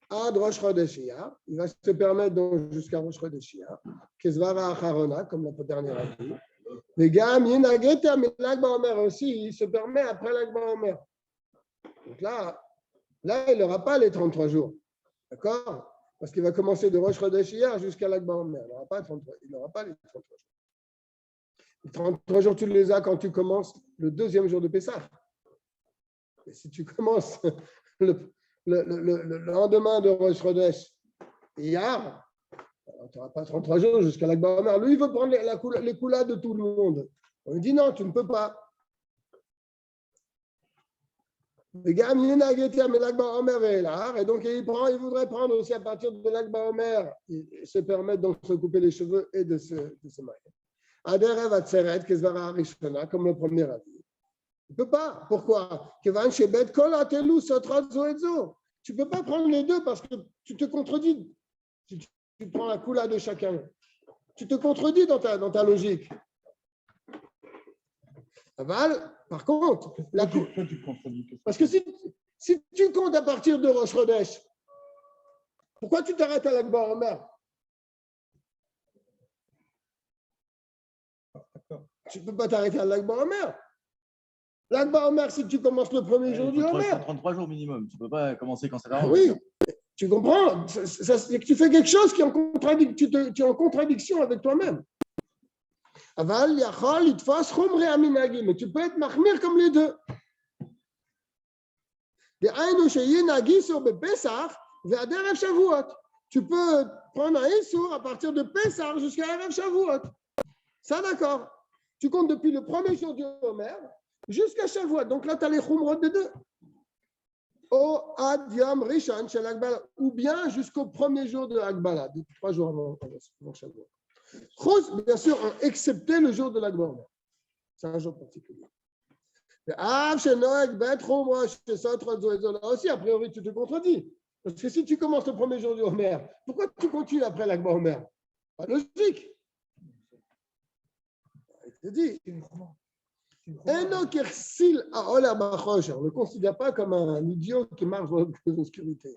Ad Rosh Chodesh Iyar, il va se permettre donc jusqu'à Rosh Chodesh Iyar, Kesvara Acharona, comme la dernière a dit. Les gars, Inag Eter, mais l'Akba Omer aussi, il se permet après l'Akba Omer. Donc là, il n'aura pas les 33 jours. D'accord? Parce qu'il va commencer de Rosh Chodesh Iyar jusqu'à l'Akba Omer. Il n'aura pas les 33 jours. Les 33 jours, tu les as quand tu commences le deuxième jour de Pessah. Et si tu commences le lendemain de Rosh Chodesh Iyar, tu n'auras pas 33 jours jusqu'à l'Akba Omer. Lui, il veut prendre les coulades de tout le monde. On lui dit non, tu ne peux pas. Et donc, il voudrait prendre aussi à partir de l'Akba Omer, et se permettre donc de se couper les cheveux et de se marier. Aderev Atzeret, Kesvara Rishona, comme le premier avis. Tu ne peux pas. Pourquoi? Tu ne peux pas prendre les deux parce que tu te contredis. Si tu prends la coula de chacun, tu te contredis dans ta logique. Aval, par contre, parce que si tu comptes à partir de Rosh Chodesh, pourquoi tu t'arrêtes à l'Akba Omer? Tu ne peux pas t'arrêter à l'Akba Omer. L'Akba Omer, si tu commences le premier jour du Omer. 33 jours minimum. Tu ne peux pas commencer quand ça t'arrange. Oui, tu comprends. C'est que tu fais quelque chose qui est en contradiction, tu es en contradiction avec toi-même. Aval, Yachol, Itfas, Chumre, Aminagi. Mais tu peux être mahmir comme les deux. Tu peux prendre un Issour à partir de Pessah jusqu'à Erev Shavuot. Ça, d'accord. Tu comptes depuis le premier jour du Homer jusqu'à Shavuot. Donc là, tu as les Chumrot des deux. Ou bien jusqu'au premier jour de Akbala, 3 jours avant Shavuot. Bien sûr, excepté le jour de l'Akbala. C'est un jour particulier. Là aussi, a priori, tu te contredis. Parce que si tu commences le premier jour du Homer, pourquoi tu continues après l'Akba Homer? Pas logique. Il te dit. On ne le considère pas comme un idiot qui marche dans l'obscurité.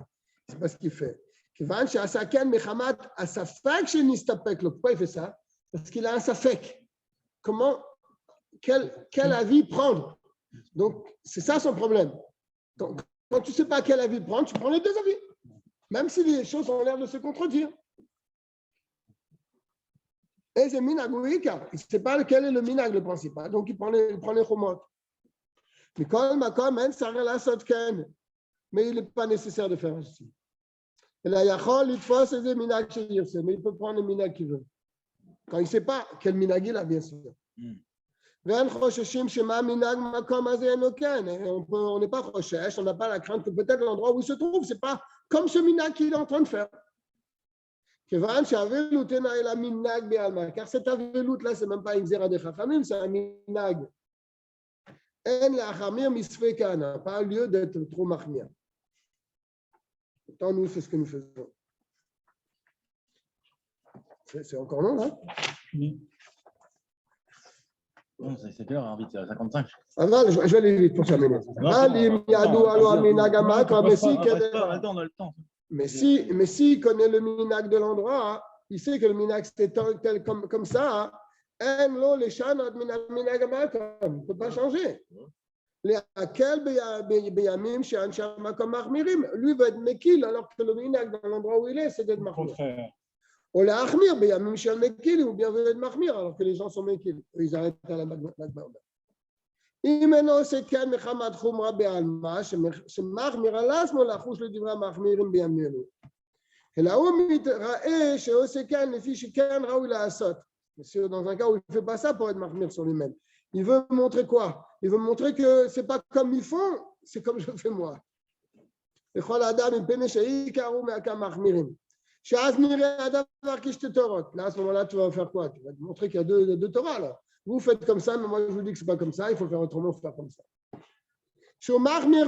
Ce n'est pas ce qu'il fait. Pourquoi il fait ça? Parce qu'il a un safek. Quel avis prendre? Donc, c'est ça son problème. Donc, quand tu ne sais pas quel avis prendre, tu prends les deux avis. Même si les choses ont l'air de se contredire. Et c'est minag, oui, car il ne sait pas quel est le minag, le principal. Donc, il prend les chomot. Mais il n'est pas nécessaire de faire ainsi. Et là, mais il peut prendre le minag qu'il veut. Quand il ne sait pas quel minag il a, bien sûr. On n'est pas recherche, on n'a pas la crainte que peut-être l'endroit où il se trouve, ce n'est pas comme ce minag qu'il est en train de faire. Car cet avelout là, ce n'est même pas une zera de chachamim, c'est un minag. Pas lieu d'être trop mahmir. Pourtant, nous, c'est ce que nous faisons. C'est encore long, hein? C'est quelle heure, vite, 55. Je vais aller vite pour terminer. Attends, on a le temps. Mais s'il connaît le minag de l'endroit, il sait que le minag c'était tel comme ça. Il ne peut pas changer. Lui va être mekil alors que le minag dans l'endroit où il est, c'est d'être mahmir. Ou bien veut être mahmir alors que les gens sont mekil. Ils arrêtent à la magma. Imeno c'est qu'un mechamad chumra be'alma שמחמיר על עצמו לחוש לדברי המחמירים בימינו. אלא הוא מתראה שעושה כן לפי שכן ראוי לעשות. Dans un cas où il ne fait pas ça pour être mahmir sur lui-même. Il veut montrer quoi? Il veut montrer que ce n'est pas comme ils font, c'est comme je fais moi. לכל האדם מפני שעיקרו מהכמחמירים. שאז נראה הדבר כשתי תורות. Là, à ce moment-là, tu vas faire quoi? Tu vas te montrer qu'il y a deux Torahs là. Vous faites comme ça, mais moi je vous dis que ce n'est pas comme ça, il faut faire autrement, il faut faire comme ça. Je suis mahmir,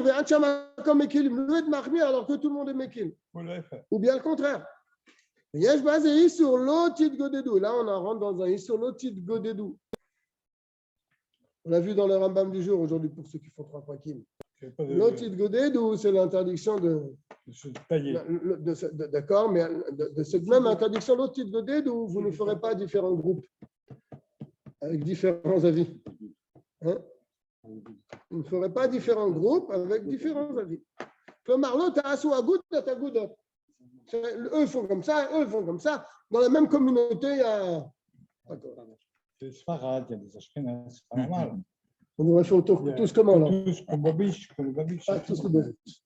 alors que tout le monde est mekil. Ou bien le contraire. Là, on rentre dans un isur lotit godedou. On l'a vu dans le Rambam du jour aujourd'hui pour ceux qui font 3 pakim. Lotit godedou, c'est l'interdiction de se tailler. D'accord, mais de cette même interdiction lotit godedou, vous ne ferez pas différents groupes avec différents avis. Hein? Vous ne ferez pas différents groupes avec différents avis. Eux font comme ça, eux font comme ça. Dans la même communauté, il y a. C'est Sfarad, il y a des Ashkenaz, c'est pas normal. On devrait faire tous comment là? Tous comme Babiche. Pas tous comme Babiche.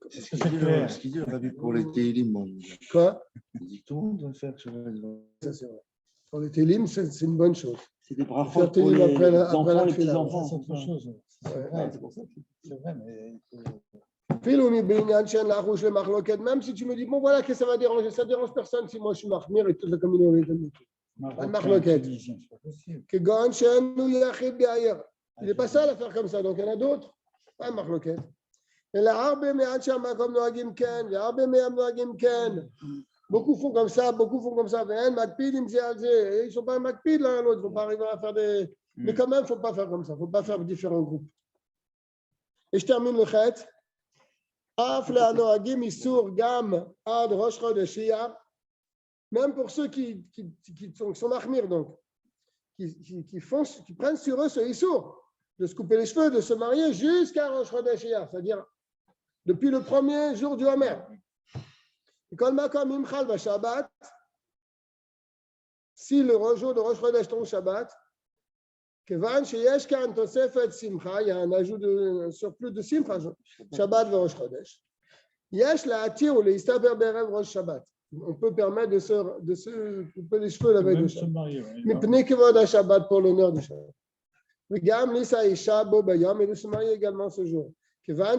C'est ce qu'il dit, Rabbi, pour les Télim. Quoi? Il dit que tout le monde doit faire sur Ça, c'est vrai. Pour les télim, c'est une bonne chose. C'est des brachot pour les enfants, les petits-enfants. C'est autre chose. C'est pour ça que c'est vrai, mais. Même si tu me dis, bon voilà, que ça va déranger, ça ne dérange personne si moi je suis mahmir et toute la communauté est mekil. Il n'est pas seul à faire comme ça, donc il y en a d'autres. Pas mahloket. Beaucoup font comme ça, beaucoup font comme ça. Ils ne sont pas makpid l'un à l'autre, ils ne vont pas arriver à faire des. Mais quand même, il ne faut pas faire comme ça, il ne faut pas faire différents groupes. Et je termine le chet. Même pour ceux qui sont mahmir, donc, qui prennent sur eux ce issour de se couper les cheveux, de se marier jusqu'à Rosh Chodesh Iyar, c'est-à-dire depuis le premier jour du Homer. Si le jour de Rosh Chodesh tombe Shabbat, il y a un ajout de surplus de Simcha, Shabbat ve Rosh Chodesh. On peut permettre de se couper les cheveux la veille de Shabbat pour l'honneur du Shabbat. Et de se marier également ce jour. Car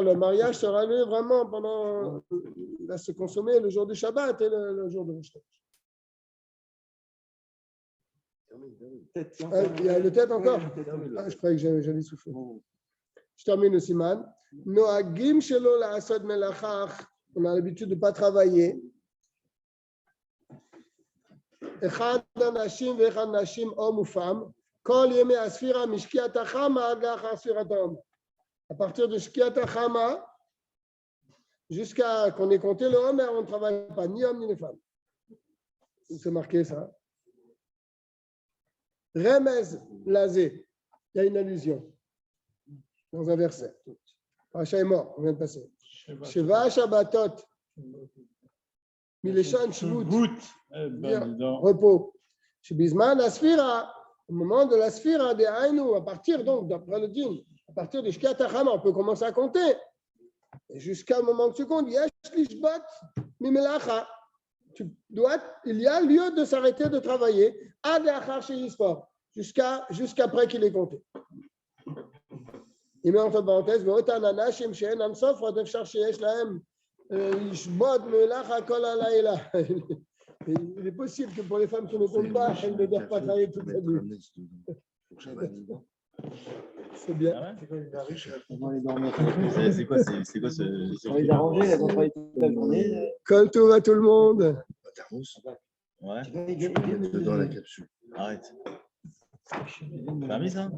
le mariage sera lieu vraiment pendant, il va se consommer le jour du Shabbat et le jour de Rosh Chodesh. Il y a le tête encore? Je croyais que j'allais souffler. Je termine le siman. Noagim shelo la'asod melachach. On a l'habitude de ne pas travailler. Echad anashim ve'echad nashim homme ou femme. Kol yemei asfira mishkiat hachama ad lachar asfirat ha'om. À partir de shkiat hachama jusqu'à qu'on ait compté le homme, on ne travaille pas ni homme ni les femmes. C'est marqué ça. Remez lazé. Il y a une allusion dans un verset. Racha est mort, on vient de passer. Sheva Shabbatot. Mileshan Shvut. Repos. Shebizman Asfira. Au moment de la Sfira des Aïnou, à partir donc, d'après le din, à partir de Shkiat HaChama, on peut commencer à compter. Et jusqu'à le moment que tu comptes, Yesh Lishbat Mimelacha. il y a lieu de s'arrêter de travailler jusqu'après qu'il ait compté. Il met entre parenthèses, il est possible que pour les femmes qui ne comptent pas, elles ne doivent pas travailler toute la nuit. C'est bien. On va aller dormir. C'est quoi ce. On va les arranger, elles vont travailler toute la journée. Colle tout à tout le monde. Ouais, Tu vas y gagner. Dedans la capsule. arrête. Permis ça?